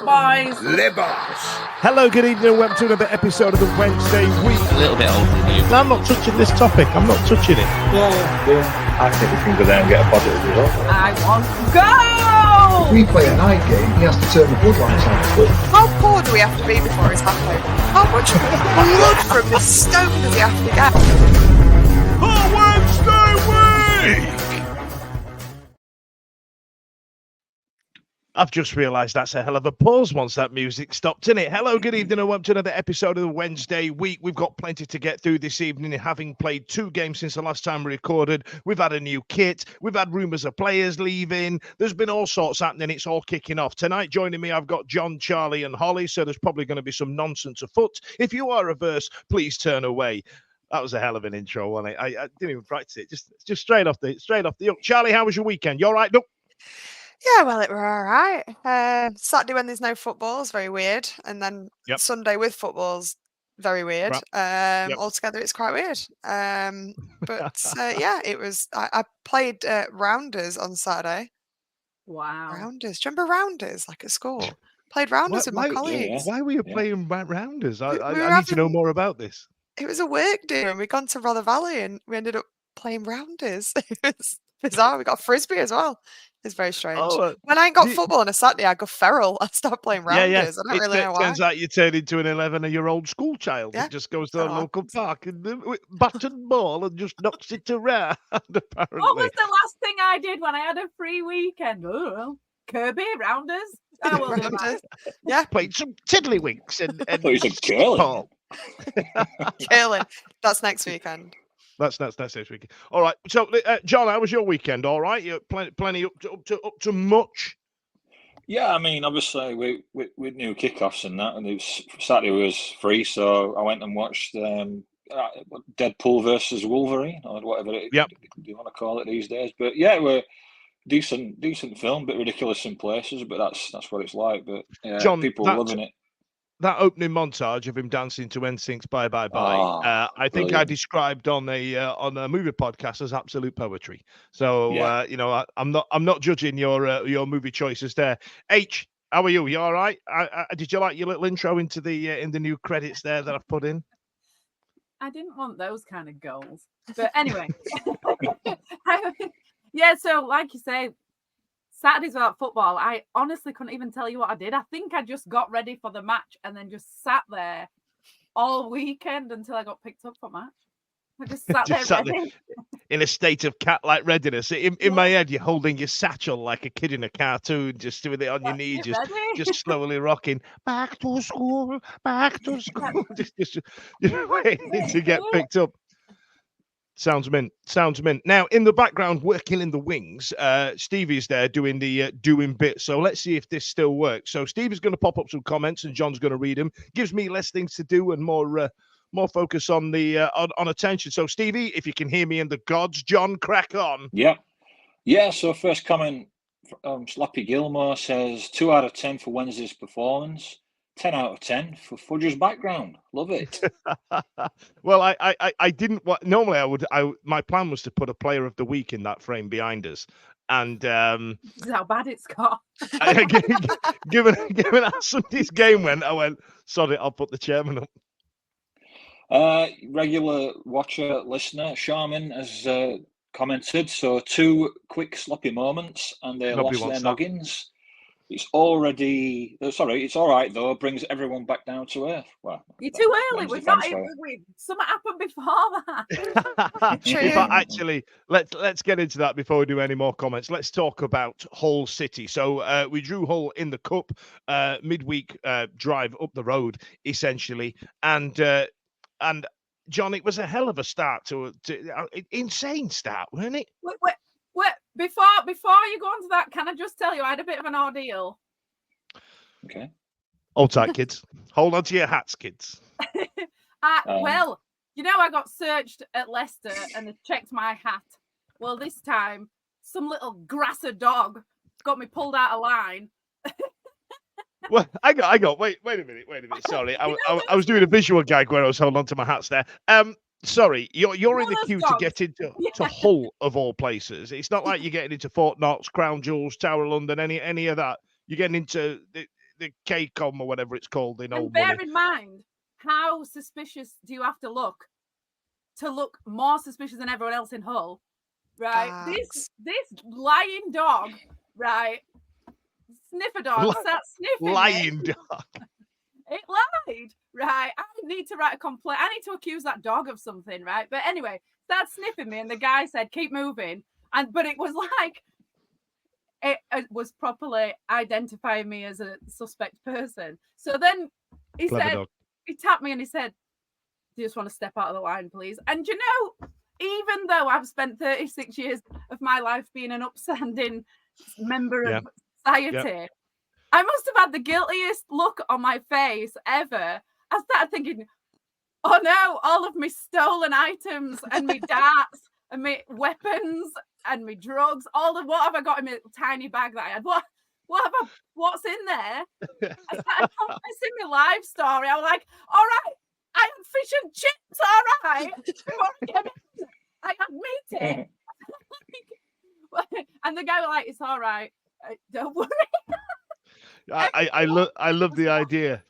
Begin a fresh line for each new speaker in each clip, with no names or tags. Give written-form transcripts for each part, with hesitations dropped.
boys.
Hello, good evening, and welcome to another episode of the Wednesday Week.
A little bit older than you.
I'm not touching this topic. I'm not touching it.
Yeah. I think we can go there and get a positive result.
I want to go!
If we play a night game, he has to turn the bloodlines on.
How poor do we have to be before it's happy? How much blood from this stone does he have to get?
The Wednesday Week! I've just realised that's a hell of a pause once that music stopped, isn't it? Hello, good evening, and welcome to another episode of the Wednesday Week. We've got plenty to get through this evening, having played 2 games since the last time we recorded. We've had a new kit. We've had rumours of players leaving. There's been all sorts happening. It's all kicking off. Tonight, joining me, I've got John, Charlie, and Holly, so there's probably going to be some nonsense afoot. If you are averse, please turn away. That was a hell of an intro, wasn't it? I didn't even practice it. Just straight off the hook. Charlie, how was your weekend? You all right? Nope.
Yeah, well, it were all right. Saturday when there's no football is very weird, and then Sunday with football's very weird. Altogether, it's quite weird. Yeah, it was. I played Rounders on Saturday.
Wow.
Rounders. Do you remember Rounders, like at school? Played Rounders with my colleagues.
Why were you playing Rounders? I need to know more about this.
It was a work day, and we'd gone to Rother Valley, and we ended up playing Rounders. It was bizarre. We got frisbee as well. It's very strange. When I ain't got football on a Saturday, I go feral. I start playing Rounders. I don't really know why.
It turns out you turn into an 11-year-old school child. It just goes to the local park and button ball and just knocks it around, apparently.
What was the last thing I did when I had a free weekend? Oh, Kirby, Rounders.
Rounders. Yeah.
Played some tiddlywinks and
I thought you said curling.
Curling. That's next weekend.
That's next week. All right. So, John, how was your weekend? All right. You plenty up to much.
Yeah, I mean, obviously with new kickoffs and that, and it was, Saturday was free, so I went and watched Deadpool versus Wolverine or whatever you want to call it these days. But yeah, it were decent film, bit ridiculous in places, but that's what it's like. But
John,
people loving it.
That opening montage of him dancing to NSYNC's Bye Bye Bye, I think brilliant. I described on a movie podcast as absolute poetry. So I'm not judging your movie choices there. H, how are you? You all right? Did you like your little intro into the new credits there that I've put in?
I didn't want those kind of goals, but anyway, yeah. So like you say, Saturdays without football, I honestly couldn't even tell you what I did. I think I just got ready for the match and then just sat there all weekend until I got picked up for match. I just sat there
in a state of cat-like readiness. In my head, you're holding your satchel like a kid in a cartoon, just doing it on your knee, just slowly rocking. Back to school, just waiting to get picked up. Sounds mint. Now, in the background, working in the wings, Stevie's there doing the doing bit. So let's see if this still works. So Stevie's going to pop up some comments, and John's going to read them. Gives me less things to do and more focus on the on attention. So Stevie, if you can hear me in the gods, John, crack on.
Yeah. So first comment, Slappy Gilmore says 2 out of 10 for Wednesday's performance. 10 out of 10 for Fudge's background. Love it.
Well, I didn't. Normally, my plan was to put a player of the week in that frame behind us, and
this is how bad it's got.
given how Sunday's game went, I went, sod it, I'll put the chairman up.
Regular watcher, listener, Sharman has commented. So 2 quick sloppy moments, and they lost their noggins. It's all right though. Brings everyone back down to earth. Well,
you're too early. We've not even. Something happened before that.
But actually, let's get into that before we do any more comments. Let's talk about Hull City. So we drew Hull in the cup midweek drive up the road, essentially, and John, it was a hell of a start to insane start, wasn't it?
Wait, before you go on to that, can I just tell you I had a bit of an ordeal?
Okay.
Hold tight, kids. Hold on to your hats, kids.
Well, I got searched at Leicester and they checked my hat. Well, this time, some little grasser dog got me pulled out of line.
Well, I got. Wait a minute. Sorry, I was doing a visual gag where I was holding on to my hats there. Sorry, you're in the queue to get into to Hull of all places. It's not like you're getting into Fort Knox, Crown Jewels, Tower of London, any of that. You're getting into KCOM or whatever it's called in
And
old
bear
money.
in mind, how suspicious do you have to look more suspicious than everyone else in Hull? Right? This lying dog, right? Sniffer dog, sat sniffing
Lying
me.
dog.
It lied, right? I need to write a complaint. I need to accuse that dog of something, right? But anyway, started sniffing me, and the guy said, "Keep moving." But it was like it was properly identifying me as a suspect person. So then he
Clever
said,
dog.
he tapped me and he said, "Do you just want to step out of the line, please?" And you know, even though I've spent 36 years of my life being an upstanding member of society, I must have had the guiltiest look on my face ever. I started thinking, oh no, all of my stolen items and my darts and my weapons and my drugs, what have I got in my tiny bag that I had? What's in there? I started confessing my life story. I was like, all right, I had fish and chips, all right. I had meat. And the guy was like, it's all right. Don't worry.
I love the idea.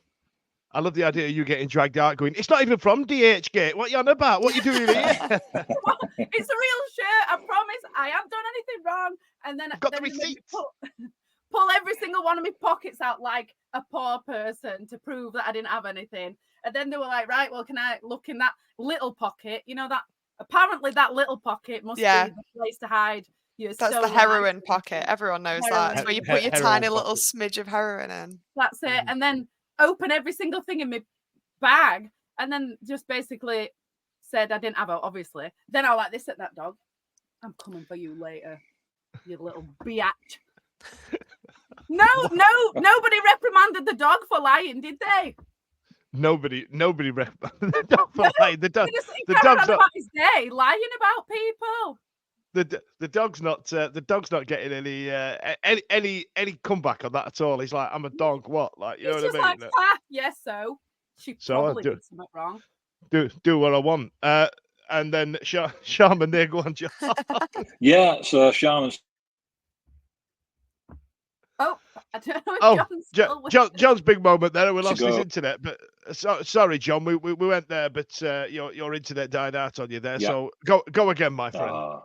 I love the idea of you getting dragged out going, it's not even from DHgate. What you on about? What you doing here?
It's a real shirt. I promise. I haven't done anything wrong. And then,
I've got the receipts.
Pull every single one of my pockets out like a poor person to prove that I didn't have anything. And then they were like, right, well, can I look in that little pocket? You know, that apparently that little pocket must be the place to hide.
That's the heroin pocket. Everyone knows that. It's where you put your tiny little smidge of heroin in.
That's it. And then open every single thing in my bag. And then just basically said I didn't have it, obviously. Then I like this at that dog. I'm coming for you later, you little biatch. Nobody reprimanded the dog for lying, did they?
Nobody reprimanded the dog for lying. The dog's
not his day, lying about people.
The dog's not getting any comeback on that at all. He's like, I'm a dog. What? Like, you know what I mean?
Like, yes, so she probably did something wrong.
Do what I want. And then Shaman there, go on, John.
Yeah, so Shaman's.
Oh, I don't know.
John's big moment there. We lost his internet, but sorry, John. We went there, but your internet died out on you there. Yeah. So go again, my friend.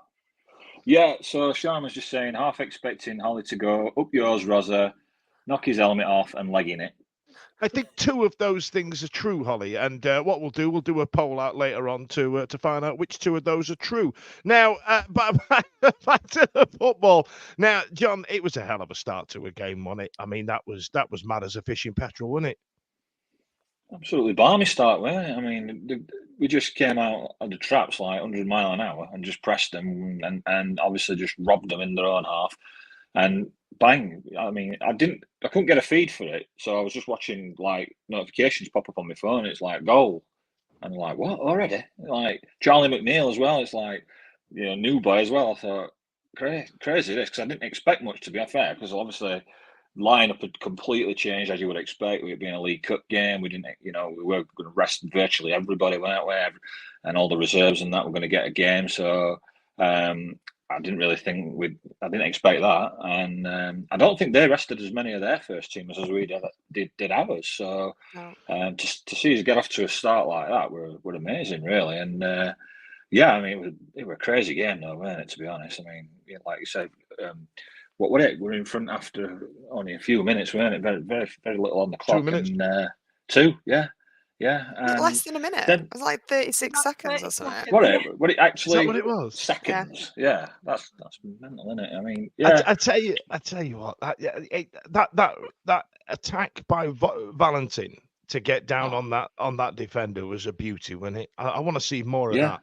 Yeah, so Shaman's just saying, half expecting Holly to go up yours, Rosa, knock his helmet off and legging it.
I think two of those things are true, Holly. And what we'll do a poll out later on to find out which two of those are true. Now, but back to the football. Now, John, it was a hell of a start to a game, wasn't it? I mean, that was mad as a fishing petrel, wasn't it?
Absolutely balmy start, wasn't it? I mean, we just came out of the traps like 100 mile an hour and just pressed them and obviously just robbed them in their own half. And bang! I mean, I couldn't get a feed for it, so I was just watching like notifications pop up on my phone. It's like goal, and I'm like, what already? Like Charlie McNeil as well. It's like, you know, new boy as well. I thought crazy this, because I didn't expect much, to be fair, because obviously lineup had completely changed, as you would expect, with it being a League Cup game. We didn't, we were going to rest virtually everybody, weren't we? And all the reserves and that were going to get a game. So I didn't really think I didn't expect that, and I don't think they rested as many of their first teamers as we did ours. So just to see us get off to a start like that were amazing, really. And yeah, I mean, it was a crazy game, though, weren't it? To be honest, I mean, like you said, what were it? We're in front after only a few minutes, weren't it? Very, very, very little on the clock.
2 minutes.
And, 2, yeah.
Less than a minute. It was like 36 seconds or something.
What it actually?
Is that what it was?
Seconds. Yeah, that's mental, isn't it? I mean, yeah.
I tell you what. That attack by Valentin to get down on that defender was a beauty, wasn't it? I want to see more of that.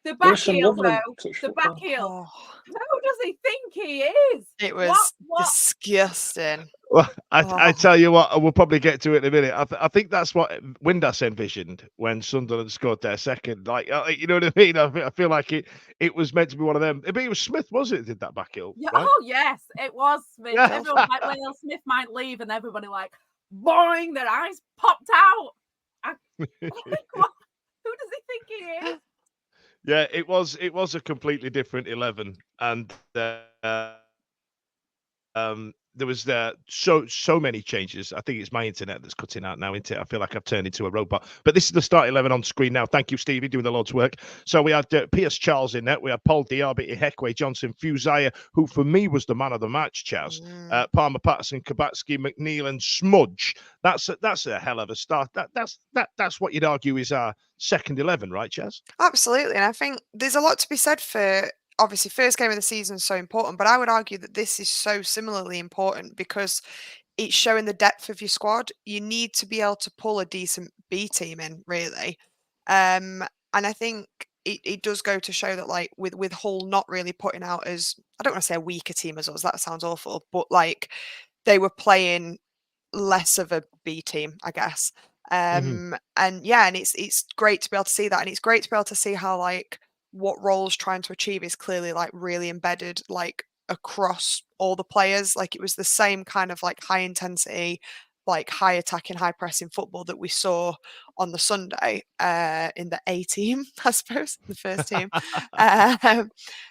The back heel, though. The back heel. Who does he think he is?
It was disgusting.
Well, I tell you what, we'll probably get to it in a minute. I think that's what Windass envisioned when Sunderland scored their second. Like, you know what I mean? I feel like it was meant to be one of them. But it was Smith, was it? Did that back heel?
Yeah.
Right?
Oh yes, it was Smith. Everyone like, well, Smith might leave, and everybody like, boing, their eyes popped out. Who does he think he is?
Yeah, it was a completely different 11, and there was so many changes. I think it's my internet that's cutting out now, isn't it? I feel like I've turned into a robot. But this is the start 11 on screen now. Thank you, Stevie, doing the Lord's work. So we had Pierce Charles in net. We had Paul Diaby, Ihekwe, Johnson, Fusaya, who for me was the man of the match, Chaz. Palmer, Patterson, Kabatsky, McNeil, and Smudge. That's a hell of a start. That's what you'd argue is our second 11, right, Chaz?
Absolutely. And I think there's a lot to be said for, obviously, first game of the season is so important, but I would argue that this is so similarly important because it's showing the depth of your squad. You need to be able to pull a decent B team in, really. And I think it does go to show that, like, with Hull not really putting out as, I don't want to say a weaker team as us, that sounds awful, but like they were playing less of a B team, I guess. And yeah, and it's great to be able to see that, and it's great to be able to see how, like, what Roll's trying to achieve is clearly, like, really embedded, like, across all the players. Like, it was the same kind of, like, high intensity, like, high attacking, high pressing football that we saw on the Sunday in the A team, I suppose, the first team.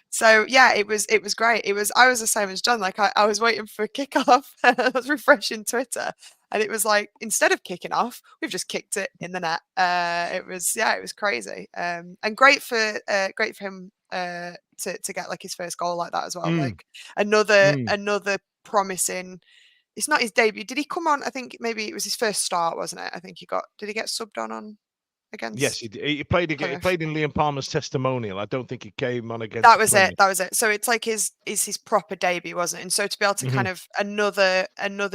So yeah, it was great. I was the same as John. Like, I was waiting for a kickoff. I was refreshing Twitter, and it was like, instead of kicking off, we've just kicked it in the net. It was crazy. And great for him to get, like, his first goal like that as well. Like, another promising. It's not his debut. Did he come on? I think maybe it was his first start, wasn't it? I think did he get subbed on against?
Yes, he played again. He played in Liam Palmer's testimonial. I don't think he came on against.
That was it. So it's like his proper debut, wasn't it? And so to be able to kind of another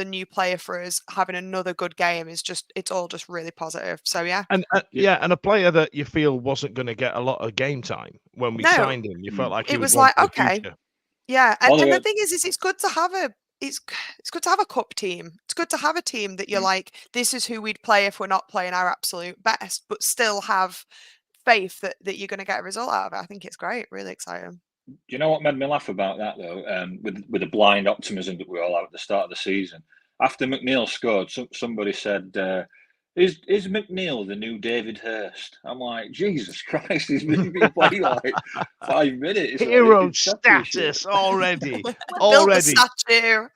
new player for us having another good game is it's all just really positive. So yeah.
And and a player that you feel wasn't going to get a lot of game time when we signed him. You felt like
it was like, okay. Yeah. And the thing is it's good to have it's good to have a cup team. It's good to have a team that you're like, this is who we'd play if we're not playing our absolute best, but still have faith that you're going to get a result out of it. I think it's great. Really exciting.
Do you know what made me laugh about that, though? With the blind optimism that we all had at the start of the season. After McNeil scored, somebody said, is McNeil the new David Hurst? I'm like, Jesus Christ, he's been playing like 5 minutes.
Hero status already.
Build the statue.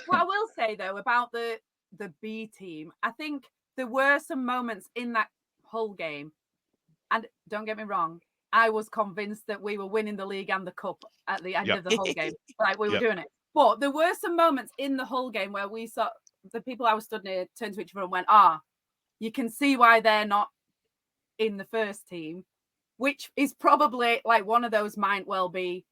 What I will say, though, about the B team, I think there were some moments in that whole game, and don't get me wrong, I was convinced that we were winning the league and the cup at the end of the whole game. Like, we were doing it. But there were some moments in the whole game where we saw the people I was stood near turn to each other and went, you can see why they're not in the first team, which is probably like one of those might well be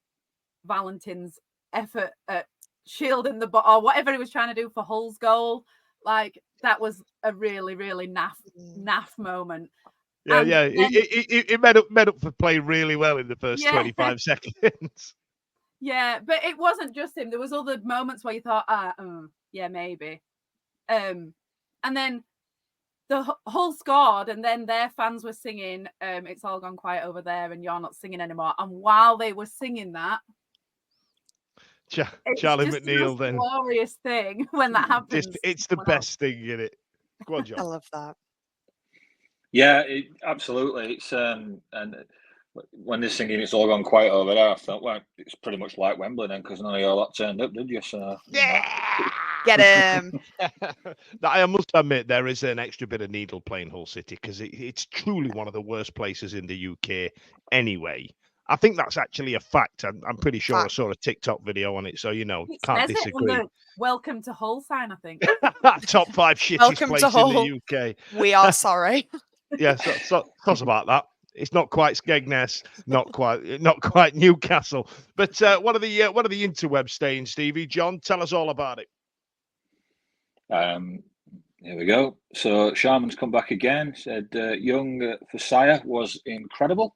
Valentin's effort at shielding the ball or whatever he was trying to do for Hull's goal. Like, that was a really, really naff moment.
Yeah, it made up for playing really well in the first 25 seconds.
Yeah, but it wasn't just him. There was other moments where you thought, yeah, maybe. And then the Hull scored, and then their fans were singing, "It's all gone quiet over there, and you're not singing anymore." And while they were singing that,
Charlie McNeil, then
glorious thing when that happens.
It's the best thing in it. Go on, John.
I love that.
Yeah, absolutely. It's and when they're singing "It's all gone quiet over there," I felt like it's pretty much like Wembley then, because none of y'all lot turned up, did you? So
get him.
I must admit there is an extra bit of needle playing Hull City because it's truly one of the worst places in the UK. Anyway, I think that's actually a fact. I'm pretty sure I saw a TikTok video on it, so can't disagree.
Welcome to Hull sign, I think.
Top 5 shittest place in the UK.
We are sorry.
Yeah, so about that. It's not quite Skegness, not quite Newcastle. But what are the interwebs staying, Stevie? John, tell us all about it.
Here we go. So Sharman's come back again. Said young Fusaya was incredible.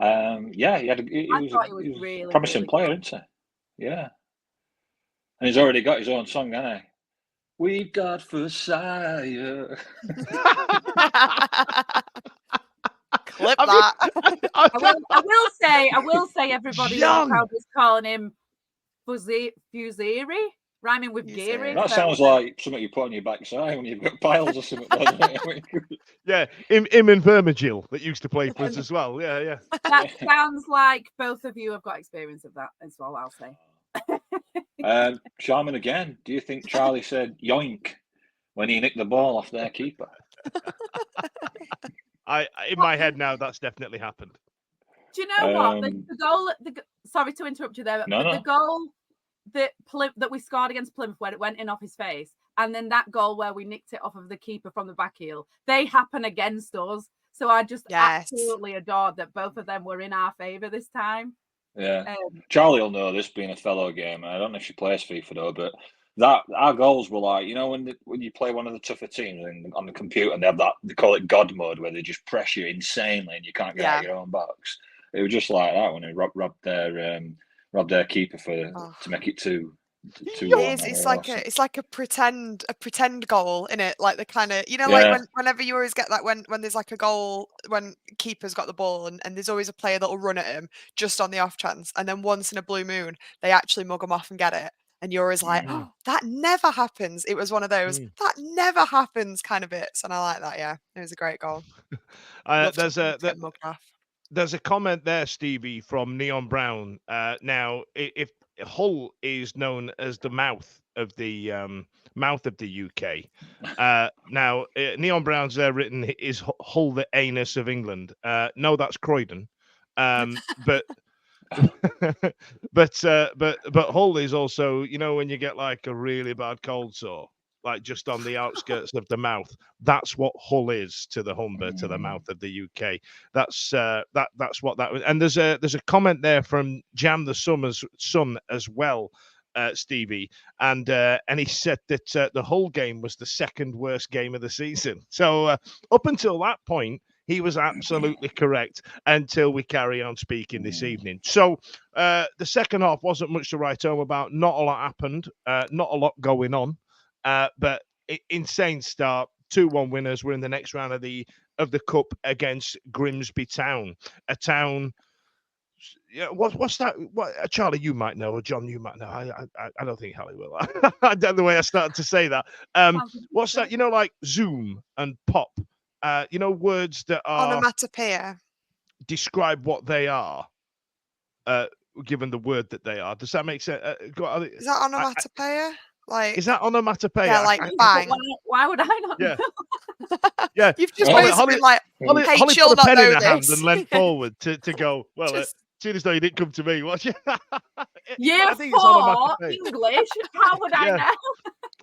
He was a really promising player, isn't he? Yeah. And he's already got his own song, hasn't he? We've got Fusaya.
Clip that.
I will say everybody in the crowd was calling him Fusiri, rhyming with Geary.
That sounds like something you put on your backside when you've got piles or something.
Yeah, him and Vermigil that used to play for us as well. Yeah.
That sounds like both of you have got experience of that as well, I'll say.
Sharman again. Do you think Charlie said yoink when he nicked the ball off their keeper?
In my head now, that's definitely happened.
Do you know what? The goal, sorry to interrupt you there, but the goal that we scored against Plymouth where it went in off his face, and then that goal where we nicked it off of the keeper from the back heel, they happen against us. So I just absolutely adored that both of them were in our favour this time.
Yeah. Charlie will know this, being a fellow gamer. I don't know if she plays FIFA though, but that our goals were like, you know, when you play one of the tougher teams on the computer and they have they call it God mode, where they just press you insanely and you can't get out of your own box. It was just like that when they robbed their keeper to make it 2-1.
It's like a pretend goal, in it, like the kind of, you know, like whenever you always get that when there's like a goal when keeper's got the ball and there's always a player that'll run at him just on the off chance, and then once in a blue moon they actually mug them off and get it, and you're always like, oh, that never happens. It was one of those that never happens kind of bits, and I like that. Yeah, it was a great goal.
There's a comment there, Stevie, from Neon Brown. Now, if Hull is known as the mouth of the UK. Now, Neon Brown's there written, is Hull the anus of England? No, that's Croydon. But but Hull is also, you know, when you get like a really bad cold sore, like just on the outskirts of the mouth, that's what Hull is to the Humber, to the mouth of the UK. That's what that was. And there's a comment there from Jam the Sun as well, Stevie, and he said that the Hull game was the second worst game of the season. So up until that point, he was absolutely correct until we carry on speaking this evening. So the second half wasn't much to write home about. Not a lot happened. Not a lot going on. But insane start. 2-1 winners. We're in the next round of the cup against Grimsby Town, a town. Yeah, what's that? What, Charlie, you might know, or John, you might know. I don't think Hallie will. I don't know the way I started to say that. What's that? You know, like Zoom and pop. You know, words that are
onomatopoeia.
Describe what they are. Given the word that they are. Does that make sense?
Is that onomatopoeia? Like,
is that onomatopoeia?
Yeah, like bang.
Why would I not know?
Yeah.
You've just been like,
Holly
hey,
put
she'll
a
not
pen
know
in her hand
this.
and leant forward to go, well, seeing as though you didn't come to me, watch it.
Year 4 English. How would I know?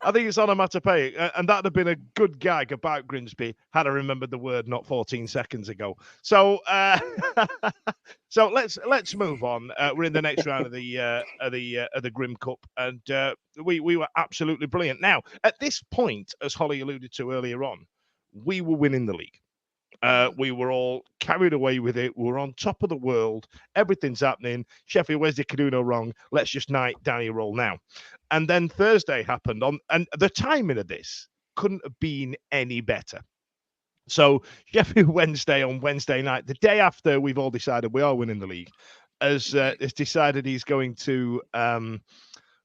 I think it's onomatopoeic, and that'd have been a good gag about Grimsby had I remembered the word not 14 seconds ago. So, so let's move on. We're in the next round of the Grim Cup, and we were absolutely brilliant. Now, at this point, as Holly alluded to earlier on, we were winning the league. We were all carried away with it. We were on top of the world. Everything's happening. Sheffield Wednesday can do no wrong. Let's just night Danny roll now. And then Thursday happened and the timing of this couldn't have been any better. So Sheffield Wednesday on Wednesday night, the day after we've all decided we are winning the league, has decided he's going to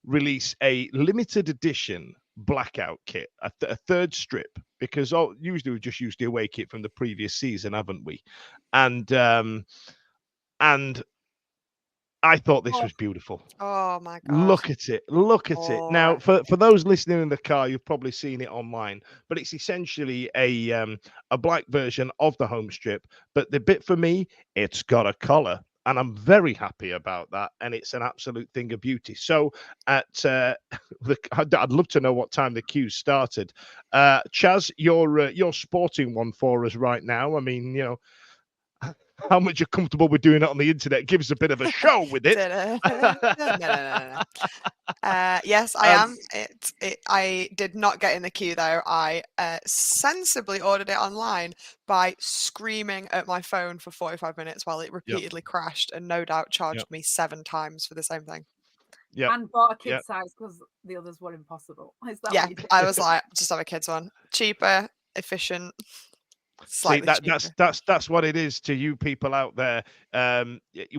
release a limited edition blackout kit, a third strip, because usually we just use the away kit from the previous season, haven't we? And I thought this was beautiful.
Oh my god!
Look at it! Look at it! Now, for those listening in the car, you've probably seen it online, but it's essentially a black version of the home strip. But the bit for me, it's got a collar. And I'm very happy about that, and it's an absolute thing of beauty. So, I'd love to know what time the queue started. Chaz, you're sporting one for us right now. I mean, you know, how much you're comfortable with doing it on the internet gives a bit of a show with it.
No. Yes, I am. I did not get in the queue though. I sensibly ordered it online by screaming at my phone for 45 minutes while it repeatedly crashed, and no doubt charged me 7 times for the same thing.
Yeah,
and bought a kid size because the others were impossible. Is that what you did?
I was like, just have a kids one, cheaper, efficient.
See, that's what it is to you people out there.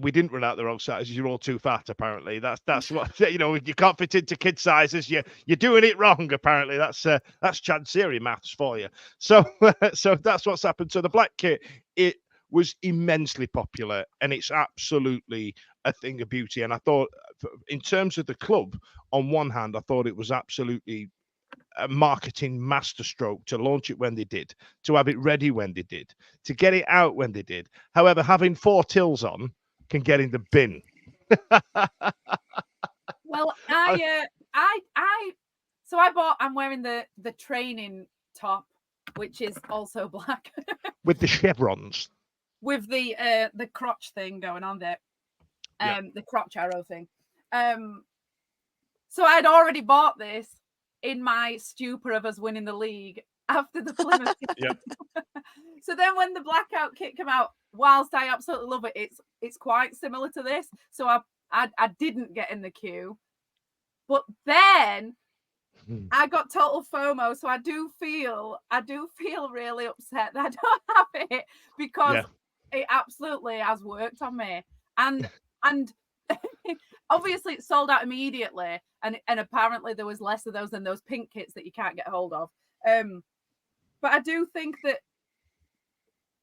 We didn't run out the wrong sizes. You're all too fat, apparently. That's what, you know. You can't fit into kid sizes. You're doing it wrong, apparently. That's Chansiri maths for you. So so that's what's happened. So the black kit, it was immensely popular, and it's absolutely a thing of beauty. And I thought in terms of the club, on one hand, I thought it was absolutely a marketing masterstroke to launch it when they did, to have it ready when they did, to get it out when they did. However, having 4 tills on can get in the bin.
Well, I'm wearing the training top, which is also black.
With the chevrons.
With the crotch thing going on there. The crotch arrow thing. So I'd already bought this in my stupor of us winning the league after the Plymouth game. So then when the blackout kit came out, whilst I absolutely love it, it's quite similar to this. So I didn't get in the queue. But then I got total FOMO, so I do feel really upset that I don't have it, because it absolutely has worked on me. And obviously it sold out immediately, and apparently there was less of those than those pink kits that you can't get hold of. But I do think that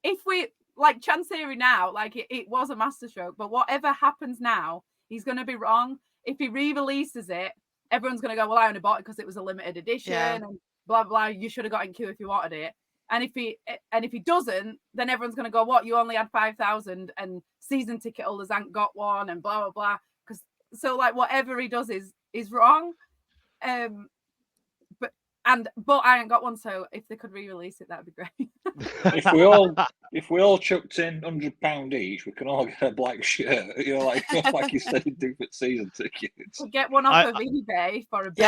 if we, like Chansiri now, like it was a masterstroke, but whatever happens now, he's going to be wrong. If he re-releases it, everyone's going to go, well, I only bought it because it was a limited edition and blah, blah, you should have got in queue if you wanted it. And if he doesn't, then everyone's going to go, what, you only had 5,000 and season ticket holders ain't got one and blah, blah, blah. So like whatever he does is wrong. But I ain't got one, so if they could re-release it, that'd be great.
if we all chucked in £100 each, we can all get a black shirt. Like you said, you do for season tickets.
We'll get one off of eBay for a bit.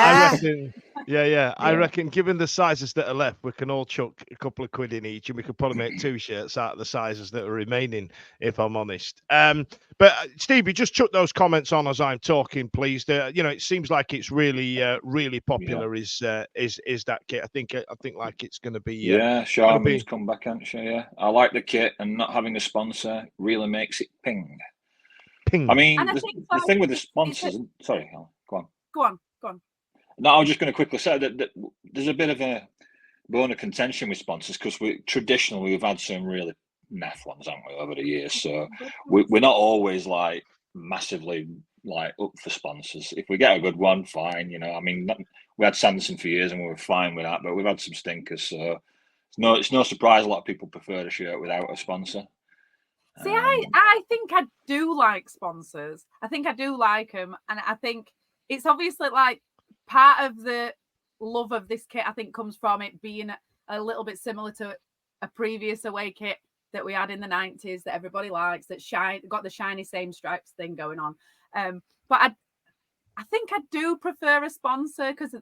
I reckon, given the sizes that are left, we can all chuck a couple of quid in each, and we could probably make 2 shirts out of the sizes that are remaining, if I'm honest. But Stevie, just chuck those comments on as I'm talking, please. It seems like it's really, really popular. Is that kit? I think like it's going to be.
Charmy's come back, hasn't she? Yeah, I like the kit, and not having a sponsor really makes it ping. I mean, the thing with the sponsors. Sorry, go on. No, I was just going to quickly say that there's a bit of a bone of contention with sponsors, because traditionally we've had some really naff ones, haven't we, over the years? So we're not always like massively like up for sponsors. If we get a good one, fine. I mean, we had Sanderson for years and we were fine with that, but we've had some stinkers. So it's no surprise a lot of people prefer a shirt without a sponsor.
See, I think I do like sponsors. I think I do like them, and I think it's obviously like part of the love of this kit, I think, comes from it being a little bit similar to a previous away kit that we had in the 90s that everybody likes, that got the shiny same stripes thing going on. But I think I do prefer a sponsor, because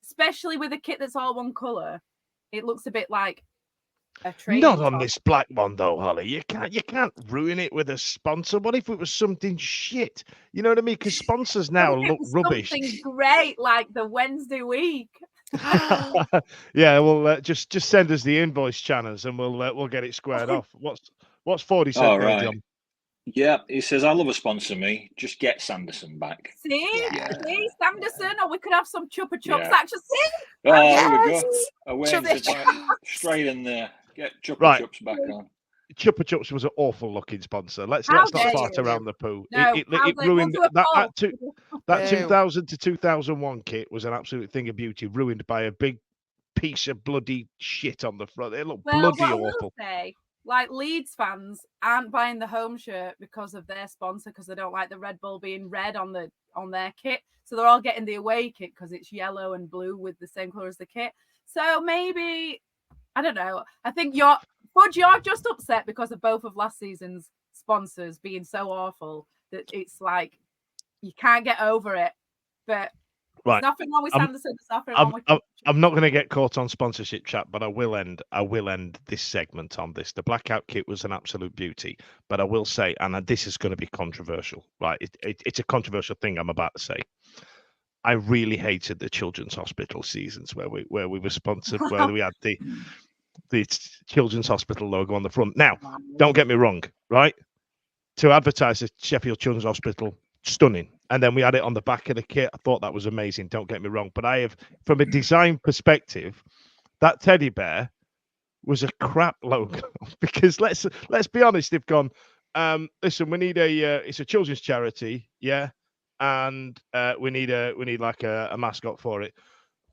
especially with a kit that's all one colour, it looks a bit like a trade.
Not on this black one though, Holly. You can't ruin it with a sponsor. What if it was something shit? You know what I mean? Because sponsors now look rubbish.
Something great like the Wednesday week.
Yeah, well, just send us the invoice, channels, and we'll get it squared off. What's 40 cents?
All right. John? Yeah, he says, I love a sponsor, me. Just get Sanderson back.
See, Sanderson, or we could have some Chupa Chups. Actually,
here we go. Straight in there. Get Chupa Chups back on.
Chupa Chups was an awful looking sponsor. Let's not fart around the poo.
No,
it ruined that 2000 to 2001 kit was an absolute thing of beauty, ruined by a big piece of bloody shit on the front. It looked bloody awful.
Like Leeds fans aren't buying the home shirt because of their sponsor, because they don't like the Red Bull being red on their kit. So they're all getting the away kit because it's yellow and blue with the same colour as the kit. So maybe, I don't know. I think you're just upset because of both of last season's sponsors being so awful that it's like you can't get over it. But there's nothing wrong with Sanderson.
I'm not going to get caught on sponsorship chat, but I will end this segment on this. The blackout kit was an absolute beauty, but I will say, and this is going to be controversial, right? It's a controversial thing I'm about to say. I really hated the Children's Hospital seasons where we were sponsored, where we had the Children's Hospital logo on the front. Now, don't get me wrong, right? To advertise the Sheffield Children's Hospital, stunning. And then we had it on the back of the kit. I thought that was amazing. Don't get me wrong. But from a design perspective, that teddy bear was a crap logo, because let's be honest, they've gone, listen, we need it's a children's charity. Yeah. and we need like a mascot for it.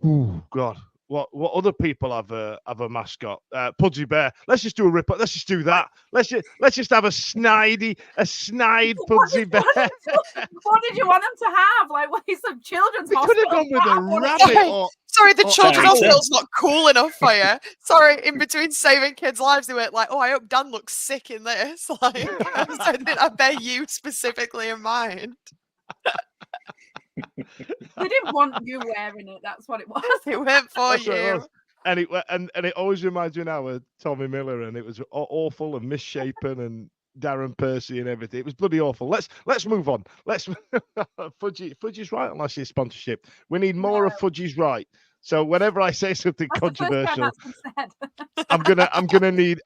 Oh God. What other people have a mascot? Pudsey Bear. Let's just do a rip. Let's just do that. Let's just have a snide Pudsey Bear.
What did you want him to have? Like, what is some children's
We
hospital?
could have gone with a rabbit.
Sorry, the children's
Sorry.
hospital's not cool enough for you. Sorry, in between saving kids' lives, they were like, "Oh, I hope Dan looks sick in this." Like, I bear you specifically in mind.
They didn't want you wearing it. That's what it was.
It went for
That's what it
you.
was. And it always reminds me now of Tommy Miller, and it was awful and misshapen, and Darren Percy and everything. It was bloody awful. Let's move on. Let's Fudgy's right on last year's sponsorship. We need more of Fudgy's right. So whenever I say something controversial, I'm gonna need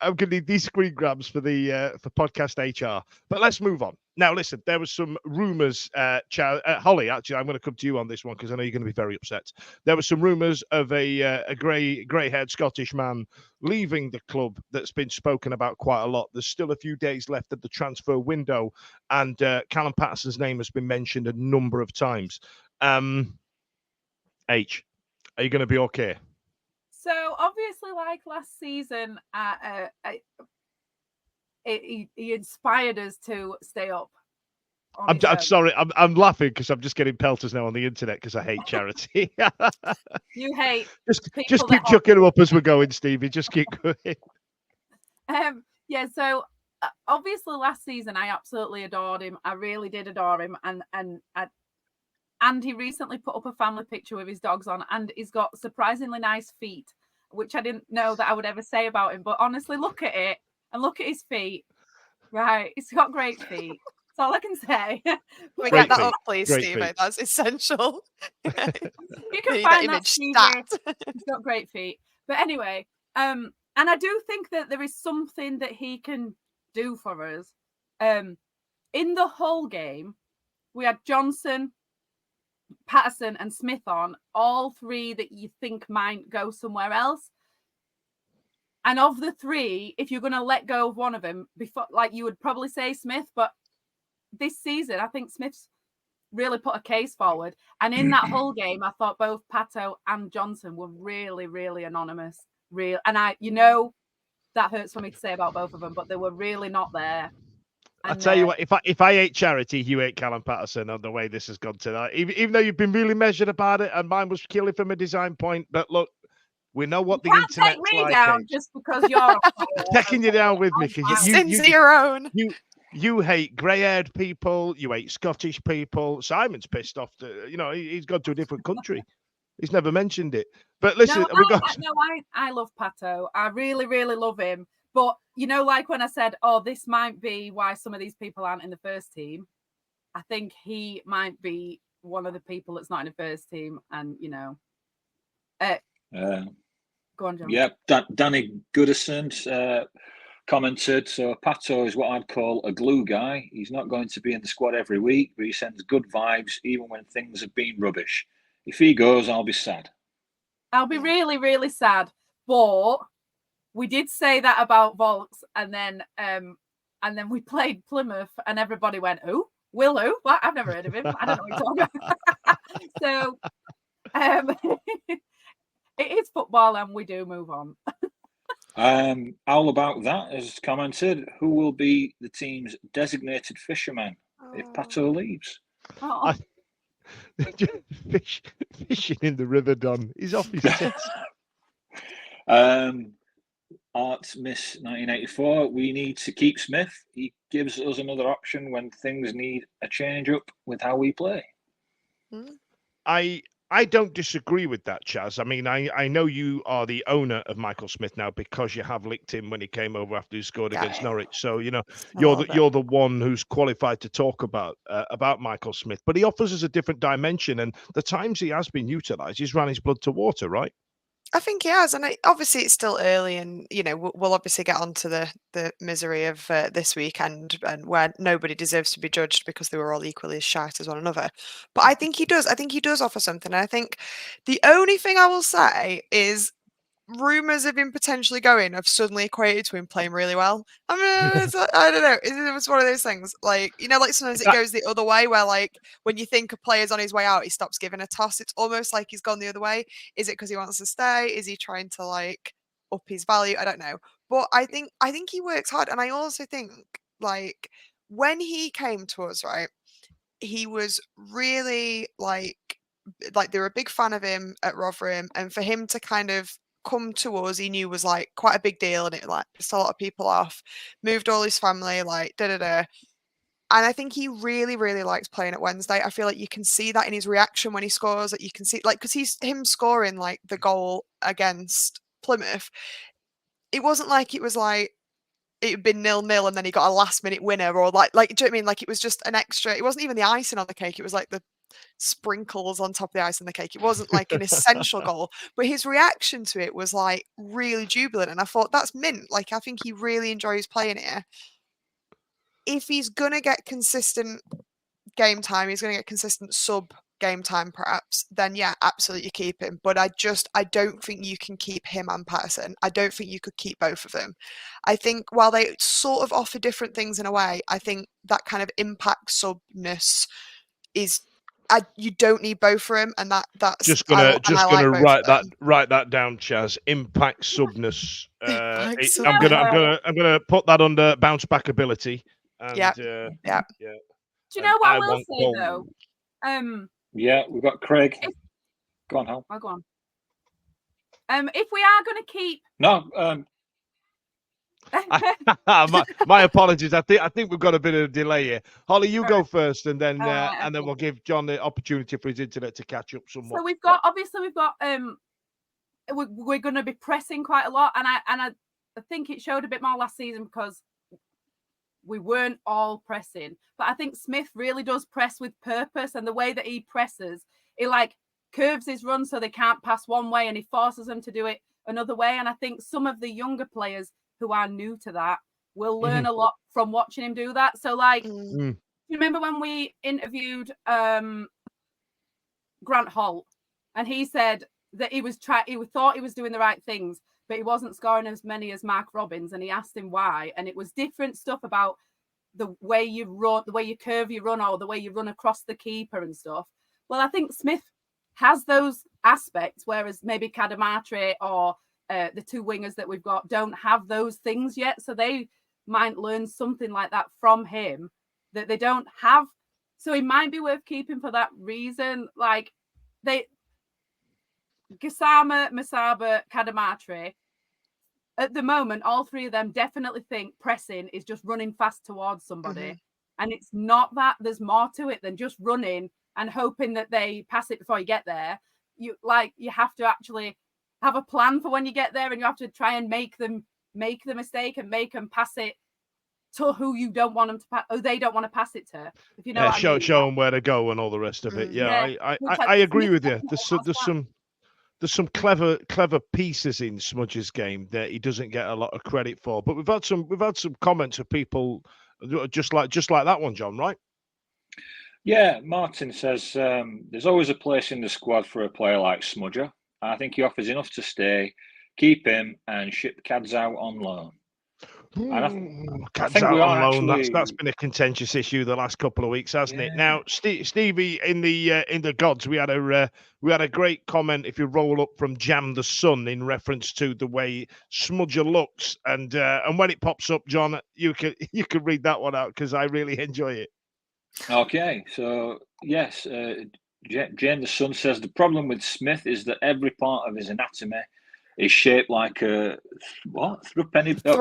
these screen grabs for podcast HR. But let's move on. Now listen, there was some rumours, Holly, actually I'm gonna come to you on this one because I know you're gonna be very upset. There were some rumours of a grey-haired Scottish man leaving the club that's been spoken about quite a lot. There's still a few days left of the transfer window, and Callum Patterson's name has been mentioned a number of times. H, are you going to be okay?
So obviously, like last season, he inspired us to stay up.
I'm sorry, I'm laughing because I'm just getting pelters now on the internet because I hate charity.
You hate.
Just keep chucking them up as we're going, Stevie. Just keep going.
Yeah. So obviously, last season I absolutely adored him. I really did adore him, and he recently put up a family picture with his dogs on, and he's got surprisingly nice feet, which I didn't know that I would ever say about him. But honestly, look at it and look at his feet. Right, he's got great feet. That's all I can say.
We get that up, please, Stevie. That's essential.
You can find that Stevie. He's got great feet. But anyway, and I do think that there is something that he can do for us. In the whole game, we had Johnson, Patterson and Smith on, all three that you think might go somewhere else. And of the three, if you're going to let go of one of them, before, like, you would probably say Smith, but this season, I think Smith's really put a case forward. And in that whole game, I thought both Pato and Johnson were really, really anonymous. And that hurts for me to say about both of them, but they were really not there.
I'll tell you what, if I hate charity, you hate Callum Patterson on the way this has gone tonight. Even though you've been really measured about it, and mine was killing from a design point. But look, we know what the internet's like.
Take me down just because you're
taking you down with me because you hate grey-haired people, you hate Scottish people. Simon's pissed off. He's gone to a different country. He's never mentioned it. But listen,
I love Pato. I really, really love him. But, like when I said, this might be why some of these people aren't in the first team, I think he might be one of the people that's not in the first team. And, go on, John.
Yeah, Danny Goodison commented, so Pato is what I'd call a glue guy. He's not going to be in the squad every week, but he sends good vibes even when things have been rubbish. If he goes, I'll be sad.
I'll be really, really sad. But we did say that about Volks, and then we played Plymouth, and everybody went, "Who? Will who? What? I've never heard of him. I don't know what you're talking about." So it is football, and we do move on.
All about that has commented, who will be the team's designated fisherman if Pato leaves?
Fishing in the river, Don. He's off his tits.
Art Miss 1984. We need to keep Smith. He gives us another option when things need a change up with how we play.
I don't disagree with that, Chaz. I mean, I know you are the owner of Michael Smith now because you have licked him when he came over after he scored against Norwich. So you're the one who's qualified to talk about Michael Smith. But he offers us a different dimension, and the times he has been utilised, he's ran his blood to water, right?
I think he has, and obviously it's still early, and we'll obviously get onto the misery of this weekend, and where nobody deserves to be judged because they were all equally as shite as one another. But I think he does. I think he does offer something. And I think the only thing I will say is rumours of him potentially going have suddenly equated to him playing really well. I mean, I don't know. It was one of those things, like, you know, like sometimes it goes the other way, where like when you think a player's on his way out, he stops giving a toss. It's almost like he's gone the other way. Is it because he wants to stay? Is he trying to like up his value? I don't know. But I think he works hard, and I also think like when he came to us, right, he was really like they were a big fan of him at Rotherham, and for him to kind of come to us, he knew was like quite a big deal, and it like pissed a lot of people off. Moved all his family, like And I think he really, really likes playing at Wednesday. I feel like you can see that in his reaction when he scores. That you can see, like, because him scoring like the goal against Plymouth. It wasn't like it was like it had been 0-0 and then he got a last minute winner, or like do you know what I mean? Like it was just an extra. It wasn't even the icing on the cake. It was like the sprinkles on top of the ice on the cake. It wasn't like an essential goal, but his reaction to it was like really jubilant, and I thought that's mint. Like I think he really enjoys playing here. If he's gonna get consistent game time, he's gonna get consistent sub game time perhaps, then yeah, absolutely keep him. But I don't think you can keep him and Patterson. I don't think you could keep both of them. I think while they sort of offer different things in a way, I think that kind of impact subness is you don't need both for him, and that's
just gonna write that down, Chaz. Impact subness. I'm gonna put that under bounce back ability. And,
yeah.
Do you know what I will say though?
Yeah, we've got Craig. Go on, Hal.
I'll go on. If we are going to keep
my apologies. I think we've got a bit of a delay here. Holly, you go first, and then we'll give John the opportunity for his internet to catch up somewhat.
So we've got we're going to be pressing quite a lot, and I think it showed a bit more last season because we weren't all pressing. But I think Smith really does press with purpose, and the way that he presses, it like curves his run so they can't pass one way, and he forces them to do it another way. And I think some of the younger players who are new to that will learn a lot from watching him do that. So like, you remember when we interviewed Grant Holt, and he said that he thought he was doing the right things, but he wasn't scoring as many as Mark Robbins, and he asked him why, and it was different stuff about the way you run, the way you curve your run, or the way you run across the keeper and stuff. Well, I think Smith has those aspects, whereas maybe Cadamarteri or the two wingers that we've got don't have those things yet, so they might learn something like that from him that they don't have. So it might be worth keeping for that reason. Like Gassama, Musaba, Cadamarteri, at the moment, all three of them definitely think pressing is just running fast towards somebody. And it's not that. There's more to it than just running and hoping that they pass it before you get there. You have to actually have a plan for when you get there, and you have to try and make the mistake and make them pass it to who you don't want them to pass, or they don't want to pass it to. If you know what I mean.
Show them where to go and all the rest of it. I agree with you. There's some clever pieces in Smudge's game that he doesn't get a lot of credit for. But we've had some comments of people just like that one, John, right?
Yeah, Martin says there's always a place in the squad for a player like Smudger. I think he offers enough to stay, keep him, and ship Cads out on loan.
Cads out on loan. That's been a contentious issue the last couple of weeks, hasn't it? Now, Stevie, in the gods, we had a great comment. If you roll up from Jam the Sun in reference to the way Smudger looks, and when it pops up, John, you can read that one out because I really enjoy it.
Okay, so yes. Jane the Sun says the problem with Smith is that every part of his anatomy is shaped like a threepenny bit.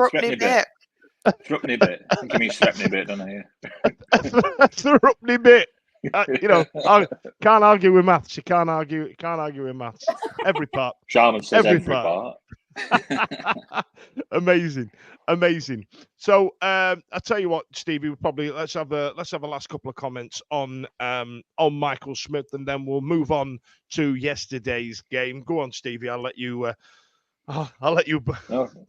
Threepenny bit. I think he means threepenny bit, don't I?
Threepenny bit. I can't argue with maths. You can't argue with maths. Every part.
Sharman says every part.
Amazing. So I tell you what, Stevie, let's have a last couple of comments on Michael Smith, and then we'll move on to yesterday's game. Go on, Stevie. I'll let you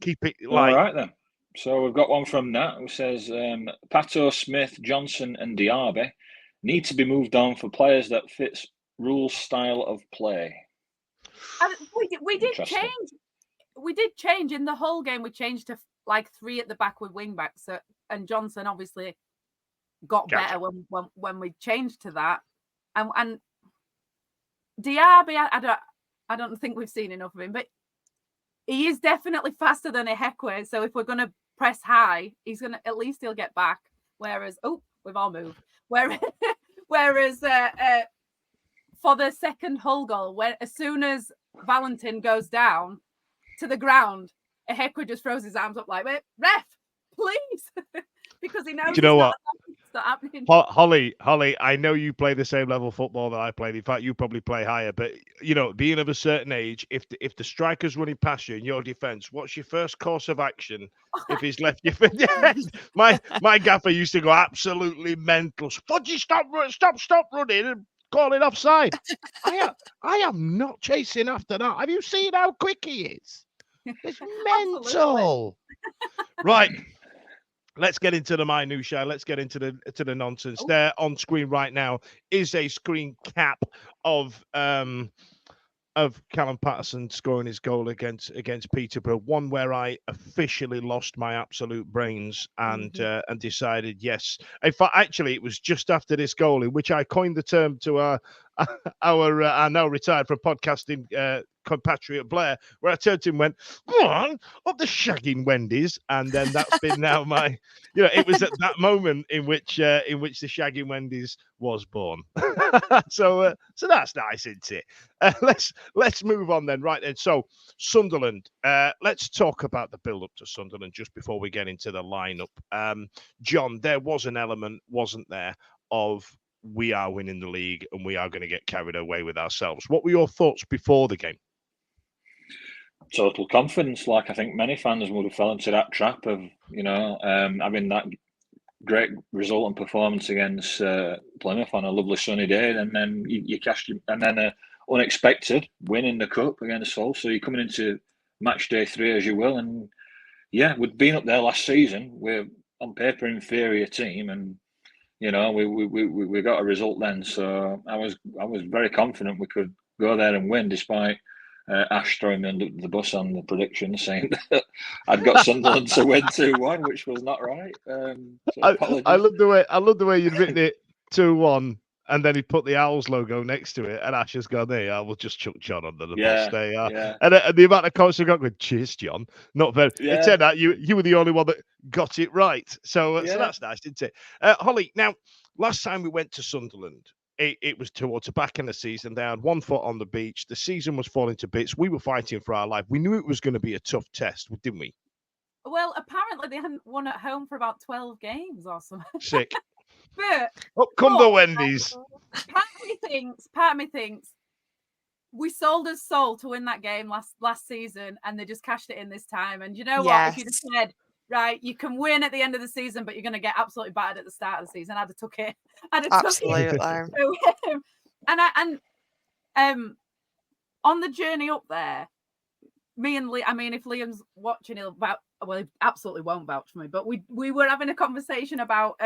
keep it light.
All right then. So we've got one from Nat who says Pato, Smith, Johnson, and Diaby need to be moved on for players that fits Rule's style of play.
We did change. we did change in the whole game. We changed to like 3 at the back with wing backs, and Johnson obviously got better when we changed to that. And Diaby, I don't think we've seen enough of him, but he is definitely faster than Ihekwe. So if we're going to press high, at least he'll get back. Whereas, we've all moved. Whereas for the second Hull goal, as soon as Valentin goes down to the ground, Ihekwe just throws his arms up like, "Wait, ref, please," because he knows.
Do you know what?
It's not happening.
Holly, I know you play the same level of football that I played. In fact, you probably play higher. But being of a certain age, if the striker's running past you in your defence, what's your first course of action? If he's left you, my gaffer used to go absolutely mental. Fudgy, stop running and call it offside. I am not chasing after that. Have you seen how quick he is? It's mental. Right. Let's get into the minutiae. Let's get into the nonsense. There on screen right now is a screen cap of Callum Patterson scoring his goal against Peterborough. One where I officially lost my absolute brains and decided yes. In fact, actually, it was just after this goal in which I coined the term to our now retired from podcasting compatriot Blair, where I turned to him and went, "Go on, up the shagging Wendy's," and then that's been now my, it was at that moment in which the shagging Wendy's was born. so that's nice, isn't it? Let's move on then. Right then, so Sunderland. Let's talk about the build up to Sunderland just before we get into the lineup. John, there was an element, wasn't there, of we are winning the league and we are going to get carried away with ourselves. What were your thoughts before the game?
Total confidence. Like I think many fans would have fell into that trap of, having that great result and performance against Plymouth on a lovely sunny day, and then you cashed, and then unexpected win in the cup against Hull. So you're coming into match day 3 as you will, and we'd been up there last season. We're on paper inferior team, and we got a result then. So I was very confident we could go there and win, despite Ash throwing me under the bus on the prediction, saying that I'd got Sunderland to win 2-1, which was not right.
I love the way you'd written it 2-1, and then he put the Owls logo next to it, and Ash has gone, "There, I will just chuck John under the bus." There, and the amount of comments I got, "Cheers, John." Not very. It turned out you were the only one that got it right. So that's nice, isn't it? Holly, now last time we went to Sunderland, it was towards the back end of the season. They had 1 foot on the beach. The season was falling to bits. We were fighting for our life. We knew it was going to be a tough test, didn't we?
Well, apparently they hadn't won at home for about 12 games or something.
Sick.
But
up come the Wendy's.
Part of me thinks we sold us soul to win that game last season, and they just cashed it in this time. And you know what? If you'd have said, right, you can win at the end of the season, but you're going to get absolutely battered at the start of the season, I'd have took it.
Absolutely.
And on the journey up there, me and Lee, I mean, if Liam's watching, he absolutely won't vouch for me, but we were having a conversation about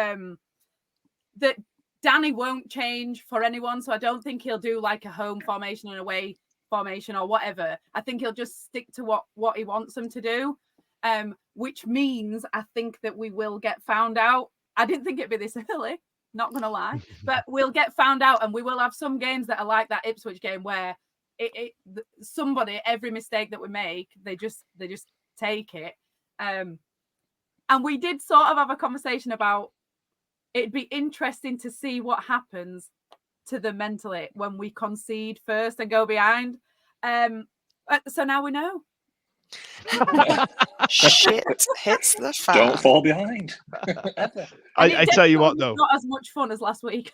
that Danny won't change for anyone, so I don't think he'll do like a home formation and away formation or whatever. I think he'll just stick to what he wants them to do, which means I think that we will get found out. I didn't think it'd be this early, not gonna lie, but we'll get found out, and we will have some games that are like that Ipswich game where somebody, every mistake that we make, they just take it. And we did sort of have a conversation about it'd be interesting to see what happens to them mentally when we concede first and go behind. So now we know.
Shit hits the fan.
Don't fall behind.
I tell you what, though,
not as much fun as last week.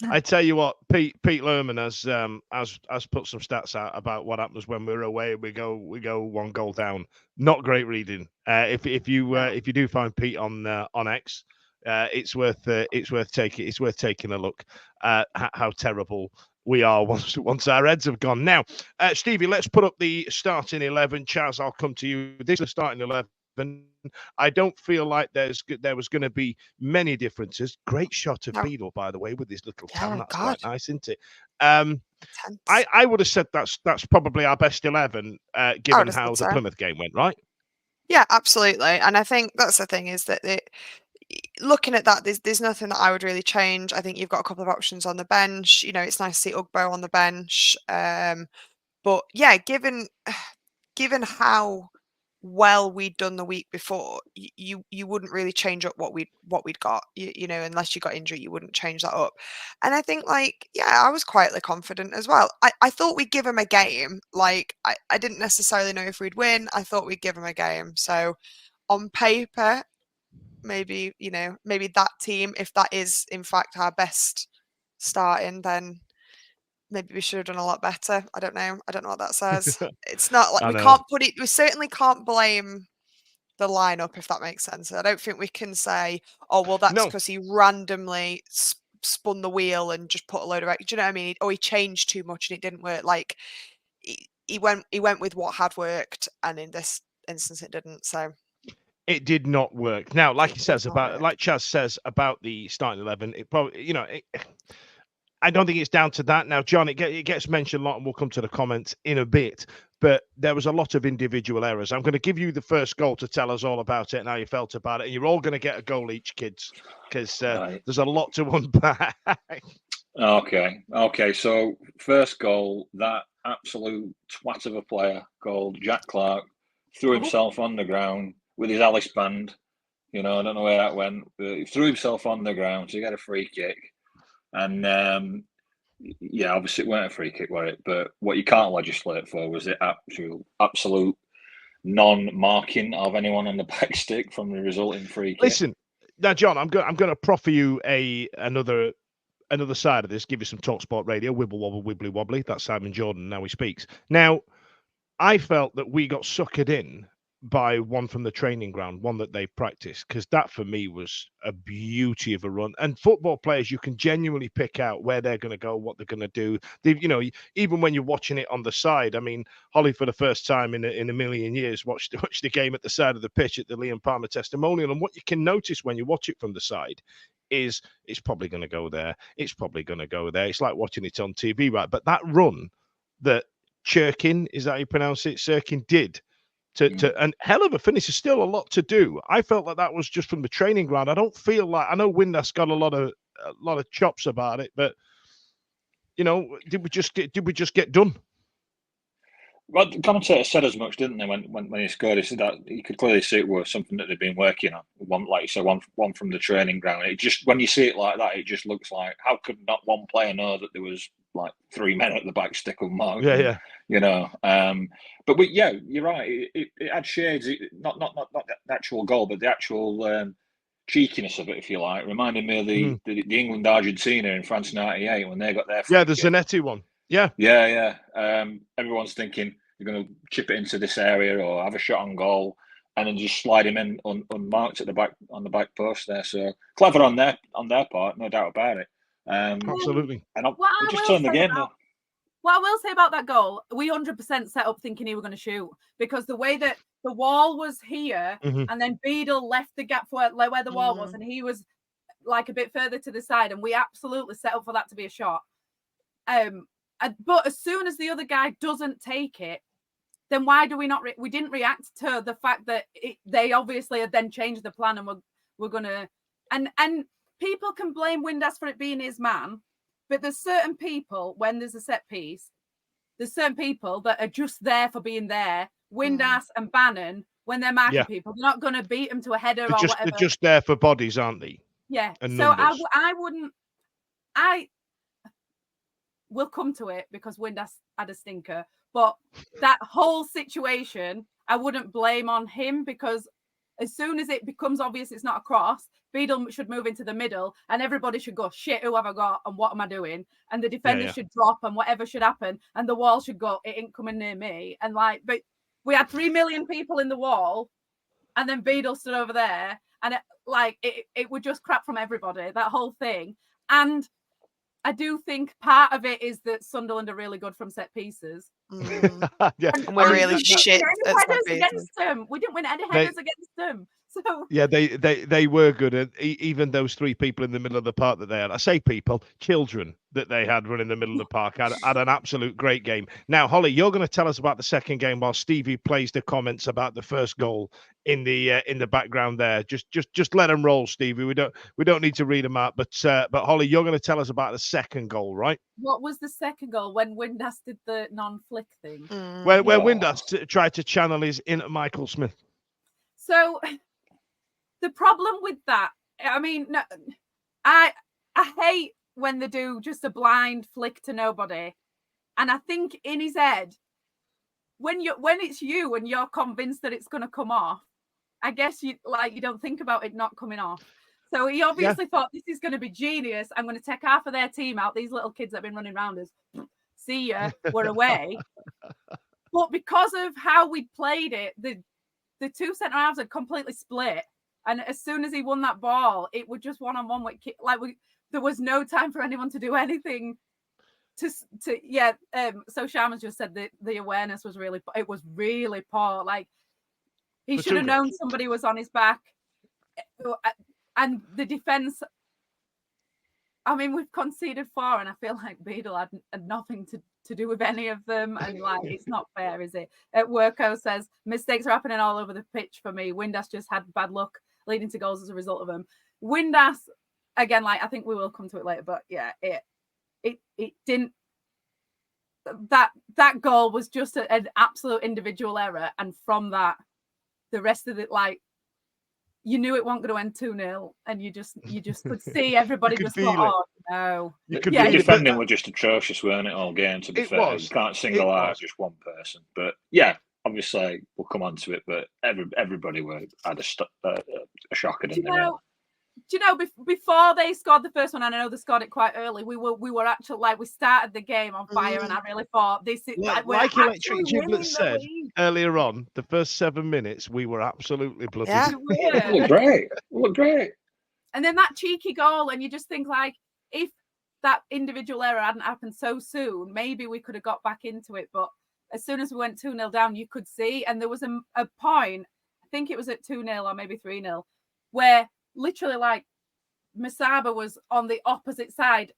I tell you what, Pete Lerman has put some stats out about what happens when we're away. We go 1 goal down. Not great reading. If you do find Pete on X, it's worth taking a look at how terrible we are once our heads have gone. Now, Stevie, let's put up the starting 11. Chaz, I'll come to you. This is the starting 11 11. I don't feel like there was going to be many differences. Great shot of Beadle, by the way, with his little tan. That's quite nice, isn't it? I would have said that's probably our best 11, given how the Plymouth game went, right?
Yeah, absolutely. And I think that's the thing, is that looking at that, there's nothing that I would really change. I think you've got a couple of options on the bench. You know, it's nice to see Ugbo on the bench. But yeah, given how well we'd done the week before, you wouldn't really change up what we'd got. You know, unless you got injured, you wouldn't change that up. And I think, like, yeah, I was quietly confident as well. I thought we'd give them a game. Like, I didn't necessarily know if we'd win. I thought we'd give them a game. So on paper, maybe that team, if that is in fact our best starting, then maybe we should have done a lot better. I don't know what that says. It's not like we certainly can't blame the lineup, if that makes sense. I don't think we can say, oh, well, that's because he randomly spun the wheel and just put a load of, do you know what I mean? Or he changed too much and it didn't work. Like, he went with what had worked, and in this instance it didn't. So
it did not work. Now, like Chaz says about the starting 11, it probably, I don't think it's down to that. Now, John, it gets mentioned a lot, and we'll come to the comments in a bit, but there was a lot of individual errors. I'm going to give you the first goal to tell us all about it and how you felt about it, and you're all going to get a goal each, kids, because there's a lot to unpack.
Okay. So, first goal, that absolute twat of a player called Jack Clark threw himself on the ground with his Alice band. I don't know where that went, but he threw himself on the ground to get a free kick. And obviously it weren't a free kick, were it? But what you can't legislate for was the absolute non-marking of anyone on the back stick from the resulting free kick.
Listen, now, John, I'm going to proffer you another side of this. Give you some TalkSport Radio, wibble wobble wibbly wobbly. That's Simon Jordan. Now he speaks. Now, I felt that we got suckered in by one from the training ground, one that they practiced, because that for me was a beauty of a run. And football players, you can genuinely pick out where they're going to go, what they're going to do. Even when you're watching it on the side. I mean, Holly, for the first time in a million years, watched the game at the side of the pitch at the Liam Palmer testimonial. And what you can notice when you watch it from the side is it's probably going to go there. It's probably going to go there. It's like watching it on TV, right? But that run that Chirkin, is that how you pronounce it? Chirkin did. And hell of a finish. There's still a lot to do. I felt like that was just from the training ground. I don't feel like, I know Windass got a lot of chops about it, but did we just get done?
Well, the commentator said as much, didn't they? When he scored, he said that you could clearly see it was something that they'd been working on. One, like you said, one from the training ground. It just, when you see it like that, it just looks like, how could not one player know that there was like 3 men at the back stick of Mark?
Yeah.
But you're right. It had shades, not the actual goal, but the actual cheekiness of it, if you like. Reminded me of the England Argentina in France '98 when they got their
the Zanetti one. Yeah.
Everyone's thinking you're going to chip it into this area or have a shot on goal, and then just slide him in unmarked at the back on the back post there. So clever on their part, no doubt about it.
Absolutely.
And they just turned the game.
What I will say about that goal, we 100% set up thinking he was going to shoot, because the way that the wall was here and then Beadle left the gap for where the wall was, and he was like a bit further to the side, and we absolutely set up for that to be a shot. But as soon as the other guy doesn't take it, then why do we not? We didn't react to the fact that they obviously had then changed the plan, and we're gonna. And people can blame Windass for it being his man, but there's certain people, when there's a set piece, there's certain people that are just there for being there. Windass and Bannon, when they're marking people, they're not going to beat them to a header or whatever.
They're just there for bodies, aren't they?
Yeah.
And
so
numbers.
We'll come to it because Windass had a stinker. But that whole situation, I wouldn't blame on him, because as soon as it becomes obvious it's not a cross, Beadle should move into the middle and everybody should go, shit, who have I got and what am I doing? And the defender should drop and whatever should happen. And the wall should go, it ain't coming near me. And but we had 3 million people in the wall, and then Beadle stood over there, and it would just crap from everybody, that whole thing. And I do think part of it is that Sunderland are really good from set pieces.
Yeah,
And we're really shit at
headers against them. We didn't win any headers against them. So
yeah, they were good, and even those three people in the middle of the park that they had. I say people, children that they had running in the middle of the park had an absolute great game. Now, Holly, you're going to tell us about the second game while Stevie plays the comments about the first goal in the background there. Just let them roll, Stevie. We don't need to read them out, but Holly, you're going to tell us about the second goal, right?
What was the second goal when Windass did the non-flick thing?
Where Windass tried to channel his inner Michael Smith.
So the problem with that, I mean, no, I hate when they do just a blind flick to nobody, and I think in his head, when it's you and you're convinced that it's going to come off, I guess you don't think about it not coming off. So he obviously thought, this is going to be genius. I'm going to take half of their team out. These little kids that have been running around us. See ya, we're away. But because of how we played it, the two centre halves had completely split. And as soon as he won that ball, it was just one-on-one with there was no time for anyone to do anything. So Sharma's just said that the awareness was really poor. Like, he should have known somebody was on his back. And the defence, I mean, we've conceded 4, and I feel like Beadle had nothing to do with any of them. And like, it's not fair, is it? Worko says mistakes are happening all over the pitch for me. Windass just had bad luck leading to goals as a result of them. Windass, again, like, I think we will come to it later, but yeah, it didn't. That goal was just an absolute individual error, and from that, the rest of it, like, you knew it wasn't going to end 2-0, and you just could see everybody just thought, "Oh no!"
The defending were just atrocious, weren't it? All game, to be fair, you can't single out just one person. But yeah, obviously we'll come on to it. But everybody had a shocker.
Do you know before they scored the first one? And I know they scored it quite early. We were actually, like, we started the game on fire, and I really thought this is
like Electric Giblet said earlier on. The first 7 minutes, we were absolutely bloody.
Yeah,
it looked great.
And then that cheeky goal, and you just think, like, if that individual error hadn't happened so soon, maybe we could have got back into it. But as soon as we went 2-0 down, you could see, and there was a point, I think it was at 2-0 or maybe 3-0, where literally, like, Masaba was on the opposite side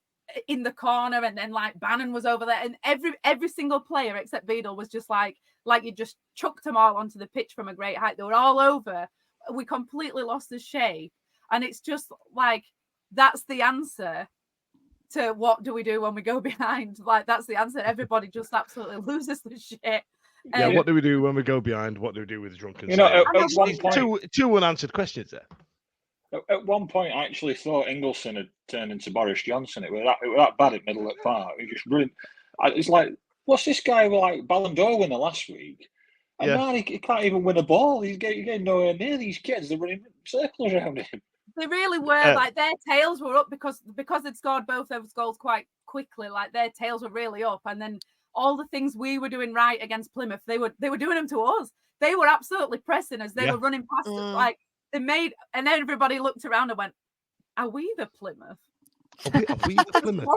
in the corner, and then, like, Bannon was over there, and every single player except Beadle was just like you just chucked them all onto the pitch from a great height. They were all over. We completely lost the shape, and it's just like, that's the answer to what do we do when we go behind. Like, that's the answer. Everybody just absolutely loses the shit.
Yeah, what do we do when we go behind? What do we do with drunken?
At one point,
two unanswered questions there.
At one point, I actually thought Ingelsson had turned into Boris Johnson. It was that bad at middle of the park. He just really, it's like, what's this guy like Ballon d'Or winner last week? And man, he can't even win a ball. He's getting nowhere near these kids. They're running circles around him.
They really were. Like, their tails were up because they'd scored both those goals quite quickly. Like, their tails were really up, and then all the things we were doing right against Plymouth, they were doing them to us. They were absolutely pressing us. They were running past us, like. They made, and then everybody looked around and went, "Are we the Plymouth?"
Are we the Plymouth?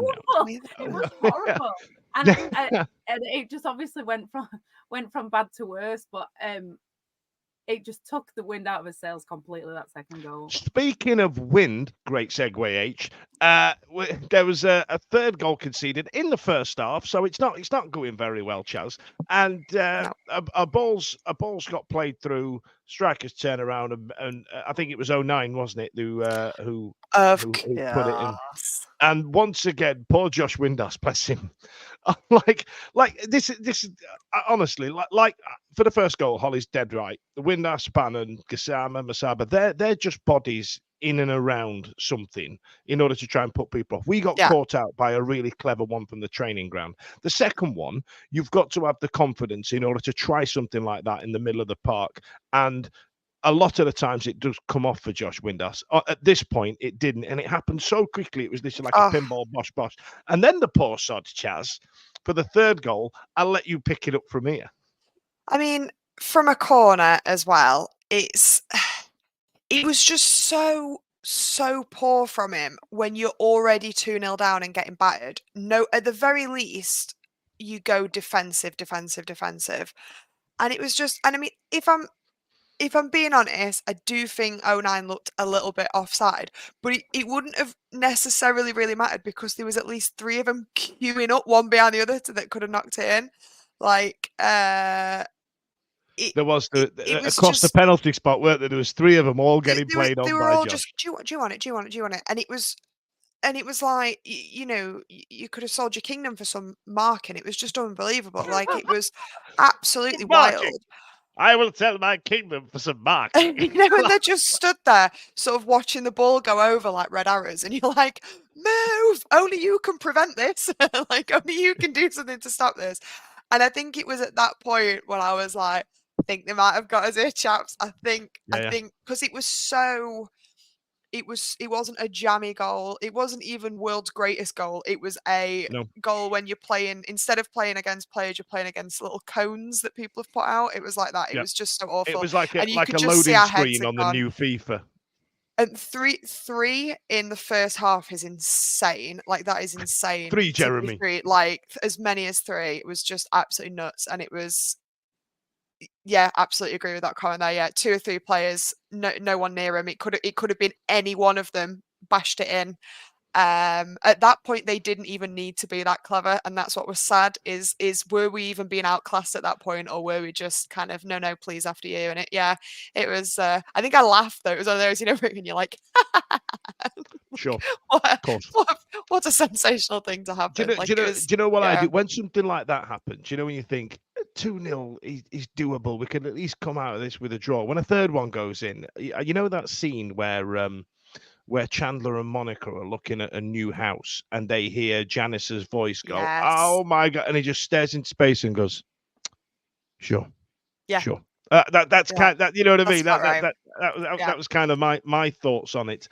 It was horrible, and it just obviously went from bad to worse. But it just took the wind out of his sails completely, that second goal.
Speaking of wind, great segue, H. There was a third goal conceded in the first half, so it's not going very well, Chaz. And a ball's got played through. Strikers turn around, and I think it was 09, wasn't it? Who put it in. And once again, poor Josh Windass, bless him. like this honestly, like for the first goal, Holly's dead right. The Windass, Bannon, Gassama, Masaba, they're just bodies in and around something in order to try and put people off. We got caught out by a really clever one from the training ground. The second one, you've got to have the confidence in order to try something like that in the middle of the park. And a lot of the times it does come off for Josh Windass. At this point, it didn't. And it happened so quickly. It was literally like a pinball, bosh. And then the poor sod, Chaz, for the third goal, I'll let you pick it up from here.
I mean, from a corner as well, it was just so poor from him when you're already 2-0 down and getting battered. No, at the very least, you go defensive. And it was just, and I mean, if I'm being honest, I do think 09 looked a little bit offside, but it wouldn't have necessarily really mattered because there was at least 3 of them queuing up one behind the other that could have knocked it in. Like,
there was across the penalty spot, weren't there? There was 3 of them all getting played on.
They were
by
all
Josh.
just, do you want it? And it was like, you know, you could have sold your kingdom for some marking. It was just unbelievable. Like, it was absolutely wild.
I will sell my kingdom for some mark.
You know, and they just stood there, sort of watching the ball go over like red arrows, and you're like, "Move! Only you can prevent this. Like, only you can do something to stop this." And I think it was at that point when I was like, "I think they might have got us here, chaps." I think because it was so. It wasn't a jammy goal. It wasn't even world's greatest goal. It was a goal when you're playing, instead of playing against players, you're playing against little cones that people have put out. It was like that. It was just so awful.
It was like a loading screen on the new FIFA.
And three in the first half is insane. Like, that is insane.
3, Jeremy.
3, like as many as 3. It was just absolutely nuts. And it was, yeah, absolutely agree with that comment there. Yeah, 2 or 3 players, no one near him. It could have been any one of them bashed it in. At that point, they didn't even need to be that clever, and that's what was sad. Is were we even being outclassed at that point, or were we just kind of no, please, after you? And it was. I think I laughed though. It was one of those, you know, and you're like,
sure,
of course. What a sensational thing to happen.
Do you know what I do when something like that happens? You know, when you think 2-0 is doable, we can at least come out of this with a draw. When a third one goes in, you know that scene where Chandler and Monica are looking at a new house and they hear Janice's voice go, "Oh my God," and he just stares into space and goes, "Sure, sure." That's kind of, that, you know what I mean? That was kind of my thoughts on it.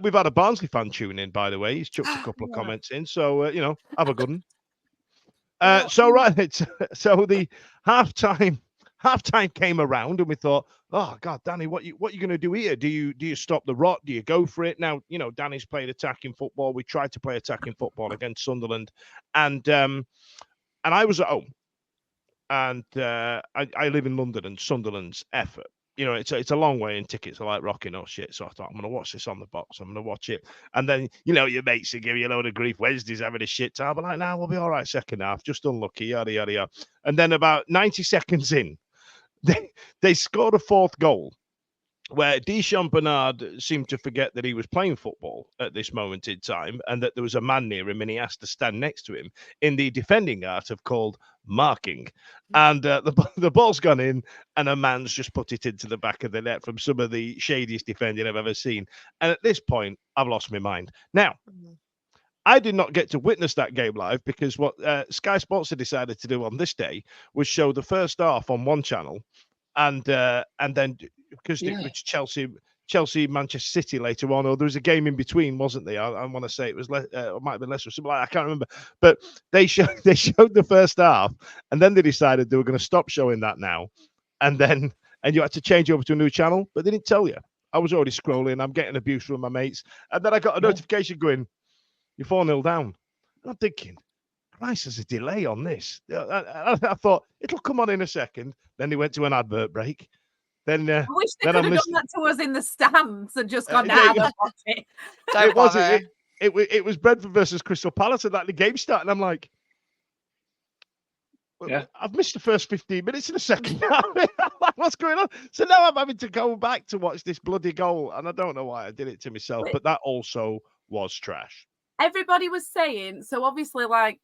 We've had a Barnsley fan tune in, by the way. He's chucked a couple of comments in, so you know, have a good one. So the halftime came around and we thought, oh God, Danny, what you going to do here? Do you stop the rot? Do you go for it? Now, you know, Danny's played attacking football. We tried to play attacking football against Sunderland, and I was at home, and I live in London, and Sunderland's effort, you know, it's a long way, and tickets are like rocking or shit. So I thought, I'm going to watch this on the box. I'm going to watch it. And then, you know, your mates will give you a load of grief. Wednesday's having a shit time. But like, nah, we'll be all right second half. Just unlucky, yada, yada, yada. And then about 90 seconds in, they scored a 4th goal where Deschamps Bernard seemed to forget that he was playing football at this moment in time and that there was a man near him and he asked to stand next to him in the defending art of called marking. And the ball's gone in and a man's just put it into the back of the net from some of the shadiest defending I've ever seen. And at this point, I've lost my mind. Now, I did not get to witness that game live because what Sky Sports had decided to do on this day was show the first half on one channel and then because it was Chelsea, Manchester City later on, or there was a game in between, wasn't there? I want to say it was it might have been Leicester or something like that. I can't remember. But they showed the first half, and then they decided they were going to stop showing that now, and you had to change over to a new channel, but they didn't tell you. I was already scrolling. I'm getting abuse from my mates, and then I got a notification going, "You're 4-0 down." And I'm thinking, Christ, there's a delay on this. I thought it'll come on in a second. Then they went to an advert break. Then
I wish they could have done that to us in the stands and just gone down and watch it.
It was Brentford versus Crystal Palace and the game started. And I'm like, I've missed the first 15 minutes in the second half. What's going on? So now I'm having to go back to watch this bloody goal. And I don't know why I did it to myself, but that also was trash.
Everybody was saying, so obviously, like,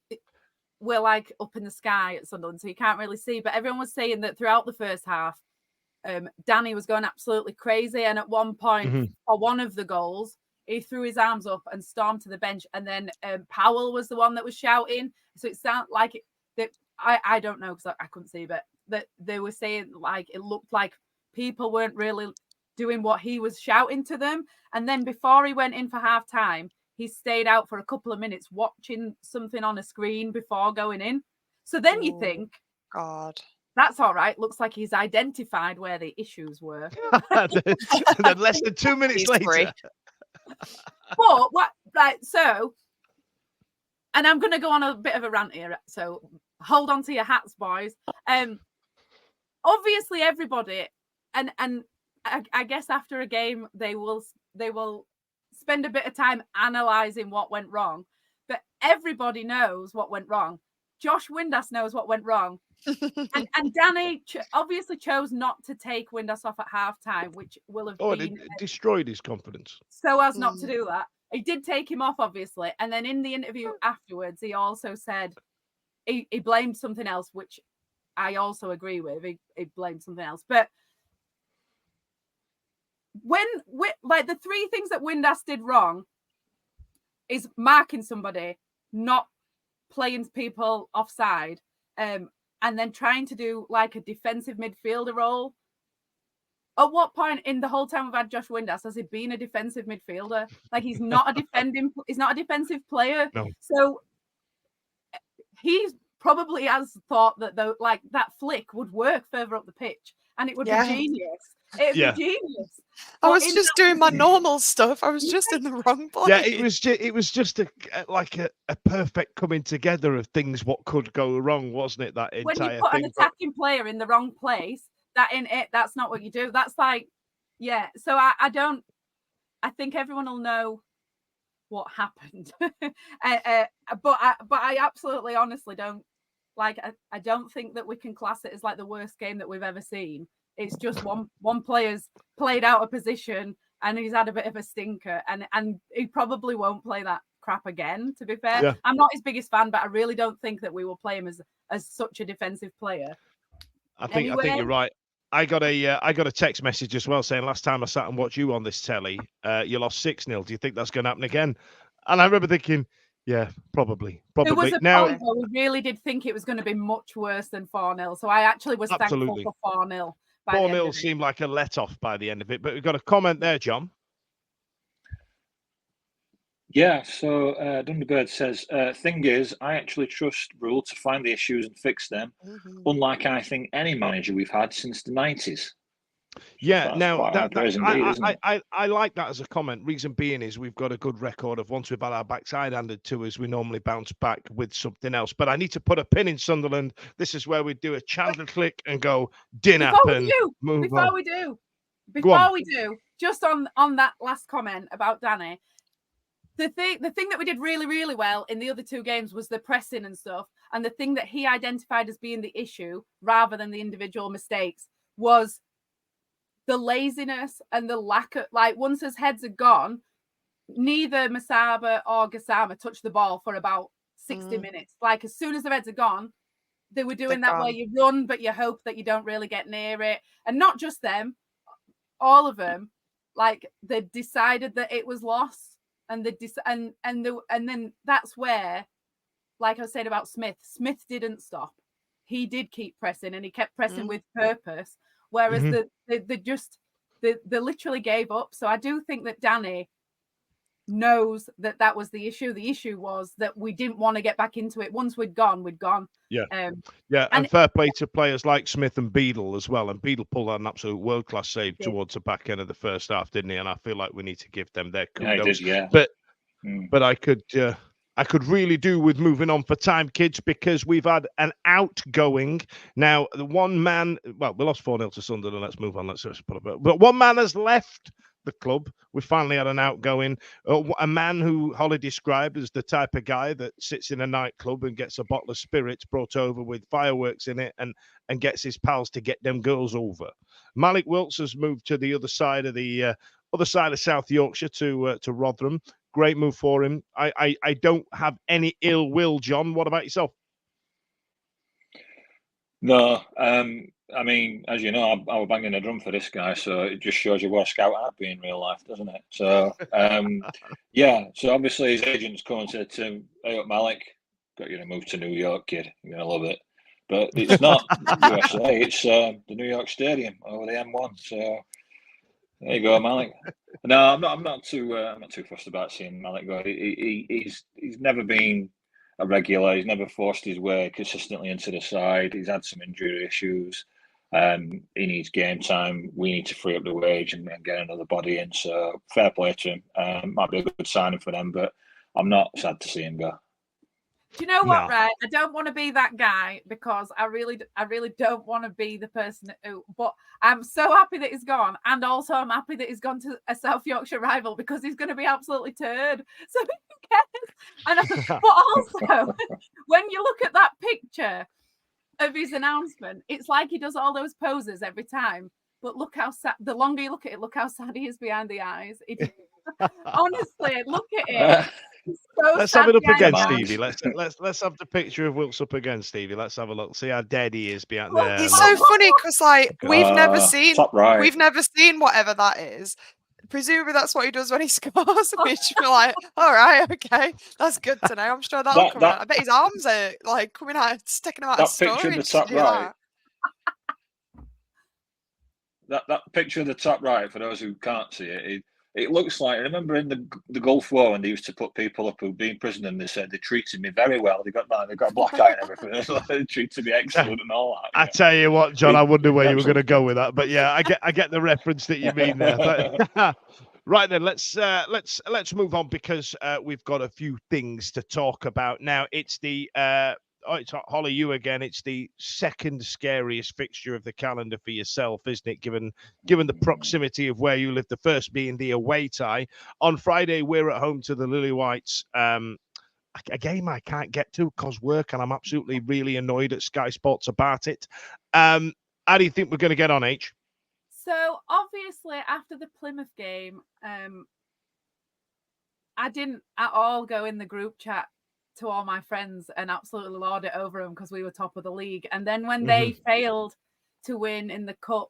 we're like up in the sky at Sunderland, so you can't really see, but everyone was saying that throughout the first half, Danny was going absolutely crazy. And at one point, for one of the goals, he threw his arms up and stormed to the bench. And then Powell was the one that was shouting. So it sounded like that. I don't know because I couldn't see, but that they were saying like it looked like people weren't really doing what he was shouting to them. And then before he went in for half time, he stayed out for a couple of minutes watching something on a screen before going in. So then you think,
God,
that's all right. Looks like he's identified where the issues were.
And then less than 2 minutes later.
But what, right? So, and I'm going to go on a bit of a rant here. So hold on to your hats, boys. Obviously, everybody, and I guess after a game they will spend a bit of time analysing what went wrong. But everybody knows what went wrong. Josh Windass knows what went wrong. and Danny obviously chose not to take Windass off at halftime, which will have been...
it destroyed his confidence.
So as not to do that. He did take him off, obviously. And then in the interview afterwards, he also said he blamed something else, which I also agree with. He blamed something else. But the three things that Windass did wrong is marking somebody, not playing people offside, and then trying to do like a defensive midfielder role. At what point in the whole time we've had Josh Windass has he been a defensive midfielder? Like he's not a defensive player.
No.
So he probably has thought that that flick would work further up the pitch, and it would be genius. It'd be genius.
I was just doing my normal stuff. I was just in the wrong place.
Yeah, it was just a perfect coming together of things what could go wrong, wasn't it? That entire
when you put an attacking player in the wrong place, that's not what you do. That's like, yeah. So I think everyone will know what happened. But I absolutely, honestly don't like. I don't think that we can class it as like the worst game that we've ever seen. It's just one player's played out of position and he's had a bit of a stinker, and he probably won't play that crap again. To be fair, I'm not his biggest fan, but I really don't think that we will play him as such a defensive player.
I think you're right. I got a text message as well saying last time I sat and watched you on this telly, you lost 6-0. Do you think that's going to happen again? And I remember thinking, yeah, probably.
There was a point where we really did think it was going to be much worse than 4-0. So I actually was thankful for 4-0.
4-0 seemed like a let-off by the end of it. But we've got a comment there, John.
Yeah, so Dunderbird says, thing is, I actually trust Rule to find the issues and fix them, unlike I think any manager we've had since the 90s.
Yeah,
so
now
I
like that as a comment. Reason being is we've got a good record of once we've had our backside handed to us, we normally bounce back with something else. But I need to put a pin in Sunderland. This is where we do a Chandler click and go din up and move
Before
on.
we do, just on that last comment about Danny, the thing that we did really, really well in the other two games was the pressing and stuff. And the thing that he identified as being the issue rather than the individual mistakes was the laziness and the lack of, like, once his heads are gone, neither Masaba or Gassama touched the ball for about 60 minutes. Like, as soon as their heads are gone, they were doing that where you run, but you hope that you don't really get near it. And not just them, all of them, like, they decided that it was lost. And then that's where, like I was saying about Smith didn't stop. He did keep pressing, and he kept pressing with purpose. Whereas they literally gave up. So I do think that Danny knows that was the issue. The issue was that we didn't want to get back into it. Once we'd gone.
Yeah. And fair play to players like Smith and Beadle as well. And Beadle pulled out an absolute world-class save towards the back end of the first half, didn't he? And I feel like we need to give them their kudos. But I could really do with moving on for time, kids, because we've had an outgoing. Now, the one man, well, we lost 4-0 to Sunderland. Let's move on. Let's put it. But one man has left the club. We finally had an outgoing. A man who Holly described as the type of guy that sits in a nightclub and gets a bottle of spirits brought over with fireworks in it and gets his pals to get them girls over. Malik Wilkes has moved to the other side of South Yorkshire to Rotherham. Great move for him. I don't have any ill will, John. What about yourself?
No, I mean, as you know, I was banging a drum for this guy, so it just shows you what a scout I'd be in real life, doesn't it? So, yeah. So obviously his agent's come and said to him, "Hey, up Malik, got you to move to New York, kid. You're gonna love it." But it's not USA. It's the New York Stadium over the M1. So there you go, Malik. No, I'm not too fussed about seeing Malik go. He's never been a regular. He's never forced his way consistently into the side. He's had some injury issues. He needs game time. We need to free up the wage and get another body in. So fair play to him. Might be a good signing for them, but I'm not sad to see him go.
Do you know what,
No.
right? I don't want to be that guy because I really don't want to be the person who. But I'm so happy that he's gone, and also I'm happy that he's gone to a South Yorkshire rival because he's going to be absolutely turd. So who cares? And but also, when you look at that picture of his announcement, it's like he does all those poses every time. But look how sad. The longer you look at it, look how sad he is behind the eyes. Honestly, look at it. So
let's have it up again,
behind
Stevie. Let's have the picture of Wilkes up again, Stevie. Let's have a look. See how dead he is behind there.
It's so funny because like we've never seen
top right.
we've never seen whatever that is. Presumably that's what he does when he scores. Which we're like, all right, okay, that's good to know. I'm sure that'll come out. I bet his arms are like coming out, sticking him out of storage.
That picture of the top right. That picture of the top right, for those who can't see it, it looks like, remember in the Gulf War when they used to put people up who'd been prisoner and they said they treated me very well. They got a black eye and everything. They treated me excellent and all that.
I tell you what, John, I wonder where you were going to go with that, but yeah, I get the reference that you mean there. But, right then, let's move on because we've got a few things to talk about now. It's the it's Holly, you again. It's the second scariest fixture of the calendar for yourself, isn't it? Given the proximity of where you live, the first being the away tie. On Friday, we're at home to the Lily Whites. A game I can't get to because work, and I'm absolutely really annoyed at Sky Sports about it. How do you think we're going to get on, H?
So obviously, after the Plymouth game, I didn't at all go in the group chat to all my friends and absolutely lord it over them because we were top of the league. And then when they failed to win in the cup,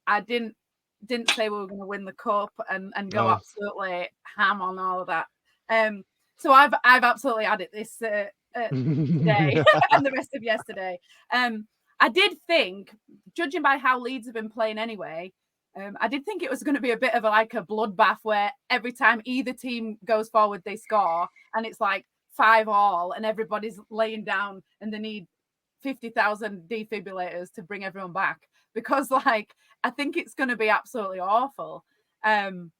I didn't say we were going to win the cup and go absolutely ham on all of that. So I've absolutely had it this day and the rest of yesterday. I did think, judging by how Leeds have been playing anyway, I did think it was going to be a bit of a bloodbath where every time either team goes forward, they score, and it's like 5-5, and everybody's laying down, and they need 50,000 defibrillators to bring everyone back because, I think it's going to be absolutely awful. And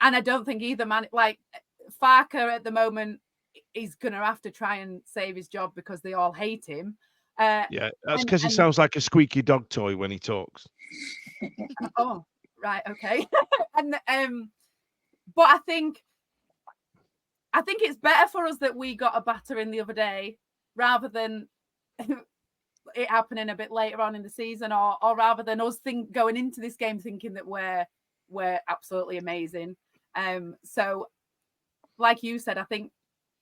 I don't think either man, Farker at the moment, is going to have to try and save his job because they all hate him.
Yeah, that's because he sounds like a squeaky dog toy when he talks.
Oh, right, okay. And but I think it's better for us that we got a battering the other day rather than it happening a bit later on in the season, or rather than us going into this game thinking that we're absolutely amazing. So, like you said, I think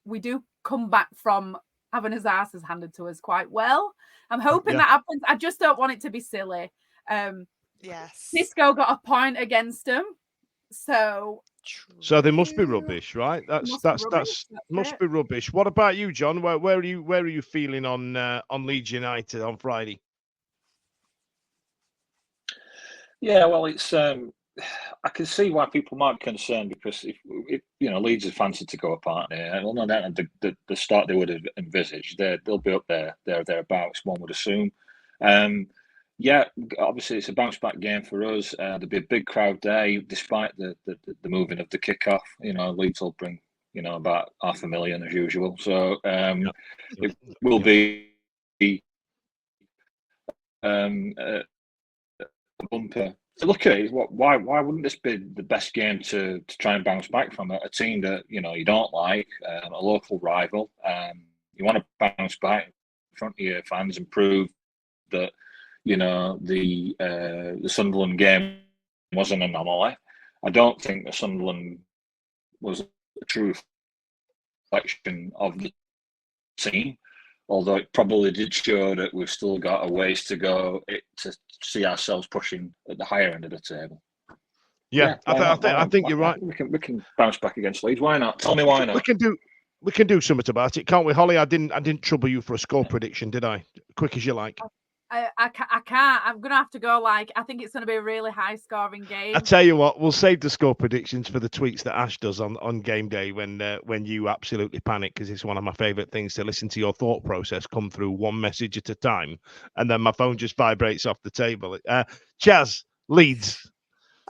we do come back from having his asses handed to us quite well. I'm hoping that happens. I just don't want it to be silly.
Yes.
Cisco got a point against him, so
they must be rubbish, right? That must be rubbish. What about you, John? Where are you feeling on Leeds United on Friday? Yeah,
well, it's I can see why people might be concerned because if Leeds are fancied to go apart there, well, no doubt the start they would have envisaged, they'll be up there thereabouts. One would assume. Yeah, obviously it's a bounce back game for us. There'll be a big crowd there, despite the moving of the kickoff. Leeds will bring about 500,000 as usual. So it will be a bumper. So look at it. Why wouldn't this be the best game to try and bounce back from a team that you don't like, a local rival? You want to bounce back in front of your fans and prove that the Sunderland game was an anomaly. I don't think the Sunderland was a true reflection of the team, although it probably did show that we've still got a ways to go to see ourselves pushing at the higher end of the table.
Yeah, I think you're right.
We can bounce back against Leeds. Why not? Tell me why not.
We can do something about it, can't we, Holly? I didn't trouble you for a score prediction, did I? Quick as you like.
I can't. I'm gonna have to go. I think it's gonna be a really high scoring game.
I tell you what, we'll save the score predictions for the tweets that Ash does on game day when you absolutely panic, because it's one of my favourite things to listen to your thought process come through one message at a time, and then my phone just vibrates off the table. Chaz, Leeds.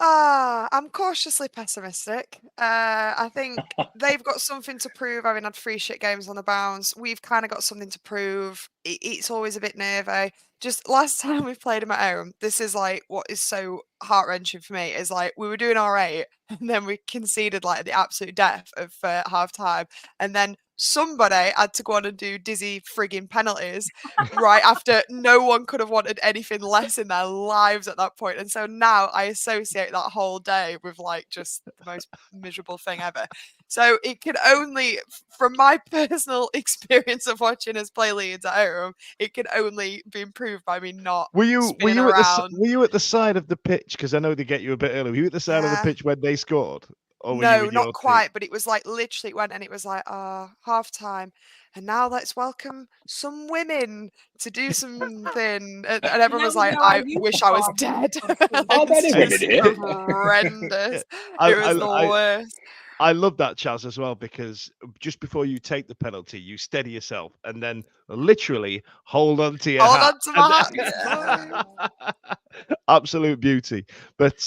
I'm cautiously pessimistic. I think they've got something to prove, having had 3 shit games on the bounce. We've kind of got something to prove. It's always a bit nervy. Just last time we played them at home, this is like what is so heart-wrenching for me is like we were doing all right, and then we conceded like the absolute death of half time, and then somebody had to go on and do dizzy frigging penalties right after no one could have wanted anything less in their lives at that point. And so now I associate that whole day with like just the most miserable thing ever. So it can only, from my personal experience of watching us play Leeds at home, it can only be improved by me not
were you
around.
were you at the side of the pitch? Because I know they get you a bit early. Were you at the side of the pitch when they scored? Or were
No,
you
not quite, but it was like literally it went and it was like half time, and now let's welcome some women to do something, and everyone was like, I wish I was dead. It was horrendous. It was the worst.
I love that, Chaz, as well, because just before you take the penalty, you steady yourself and then literally hold on to your hat.
On to my hat.
Absolute beauty. But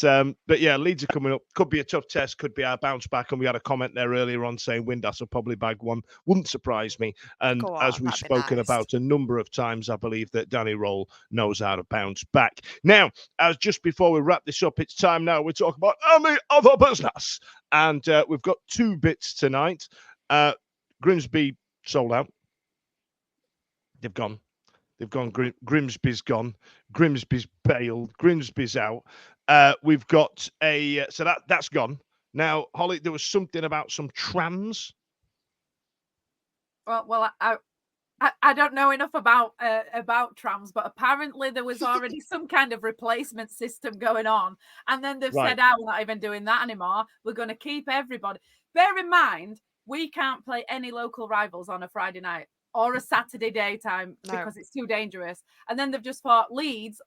yeah, Leeds are coming up. Could be a tough test, could be our bounce back. And we had a comment there earlier on saying Windass will probably bag one. Wouldn't surprise me. And as we've spoken about a number of times, I believe that Danny Roll knows how to bounce back. Now, as just before we wrap this up, it's time now we talk about any other business. And we've got 2 bits tonight. Grimsby sold out. They've gone. Grimsby's gone. Grimsby's bailed. Grimsby's out. We've got so that's gone. Now, Holly, there was something about some trams.
Well, I don't know enough about trams, but apparently there was already some kind of replacement system going on, and then they've said, we're not even doing that anymore. We're going to keep everybody. Bear in mind, we can't play any local rivals on a Friday night or a Saturday daytime because it's too dangerous. And then they've just thought Leeds,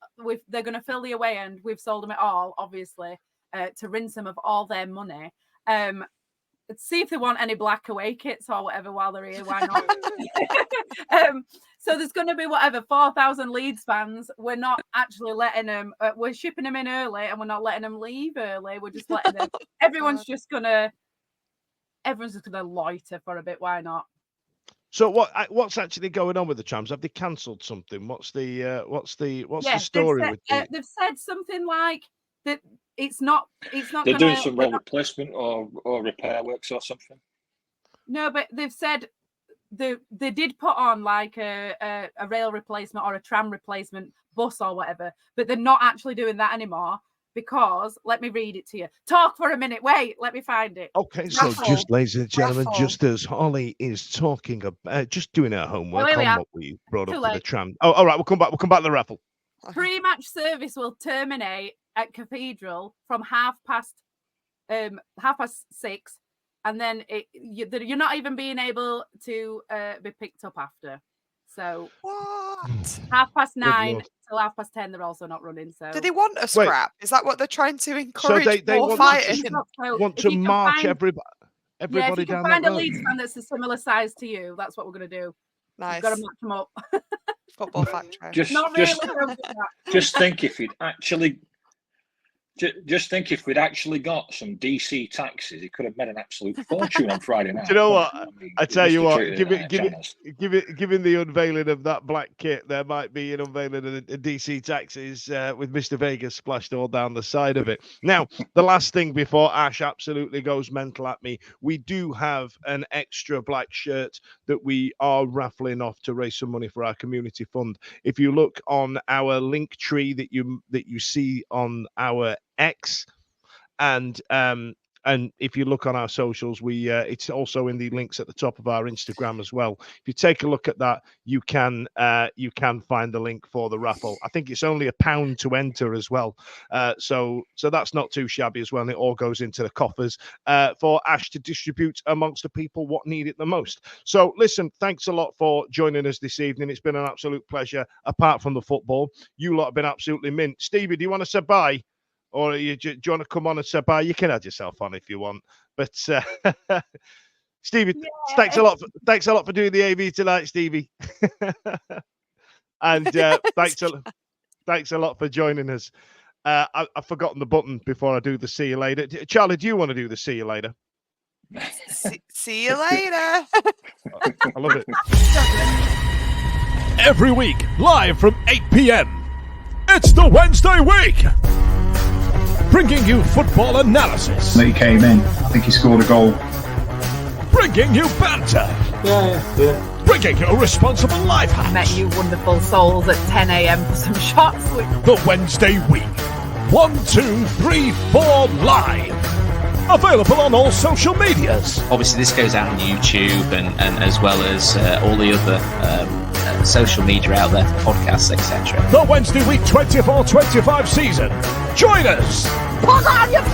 they're going to fill the away end. We've sold them it all, obviously, to rinse them of all their money. See if they want any black away kits or whatever while they're here. Why not? So there's going to be 4,000 Leeds fans. We're not actually letting them. We're shipping them in early, and we're not letting them leave early. We're just letting them. Everyone's just gonna loiter for a bit. Why not?
So what's actually going on with the trams? Have they cancelled something? What's the story with the...
They've said something like that. It's not.
They're doing some rail replacement or repair works or something.
No, but they've said they did put on like a rail replacement or a tram replacement bus or whatever, but they're not actually doing that anymore because let me read it to you. Talk for a minute. Wait, let me find it.
Okay, so just ladies and gentlemen, just as Holly is talking about, just doing her homework on what we brought up for the tram. Oh, all right, we'll come back to the raffle.
Pre-match service will terminate at Cathedral from 6:30, and then you're not even being able to be picked up after. So
what?
9:30 till 10:30, they're also not running. So
do they want a scrap? Is that what they're trying to encourage?
So they
more
fighting? Want to march everybody
if you
down
can find
that
a
road.
Leeds fan that's a similar size to you, that's what we're going to do.
Nice.
We've got to match them up.
Football factory.
Just think if you'd actually. Just think if we'd actually got some DC taxis, he could have made an absolute fortune on Friday night.
Do you know what? I tell you what, given the unveiling of that black kit, there might be an unveiling of the DC taxis with Mr. Vegas splashed all down the side of it. Now, the last thing before Ash absolutely goes mental at me, we do have an extra black shirt that we are raffling off to raise some money for our community fund. If you look on our link tree that you see on our X, and if you look on our socials, it's also in the links at the top of our Instagram as well. If you take a look at that, you can find the link for the raffle. I think it's only £1 to enter as well, so that's not too shabby as well. And it all goes into the coffers for Ash to distribute amongst the people what need it the most. So listen, thanks a lot for joining us this evening. It's been an absolute pleasure. Apart from the football, you lot have been absolutely mint. Stevie, do you want to say bye? Or do you want to come on and say bye? You can add yourself on if you want. But Stevie, thanks a lot for doing the AV tonight, Stevie. And thanks a lot for joining us. I've forgotten the button before I do the see you later. Charlie, do you want to do the see you later?
See you later.
I love it.
Every week, live from 8 p.m. It's the Wednesday Week. Bringing you football analysis.
He came in. I think he scored a goal.
Bringing you banter.
Yeah.
Bringing you responsible life hacks.
Met you wonderful souls at 10 a.m. for some shots.
The Wednesday Week. 1, 2, 3, 4 live. Available on all social medias.
Obviously, this goes out on YouTube and as well as all the other social media out there, podcasts, etc.
The Wednesday Week 24-25 season. Join us.
Put on your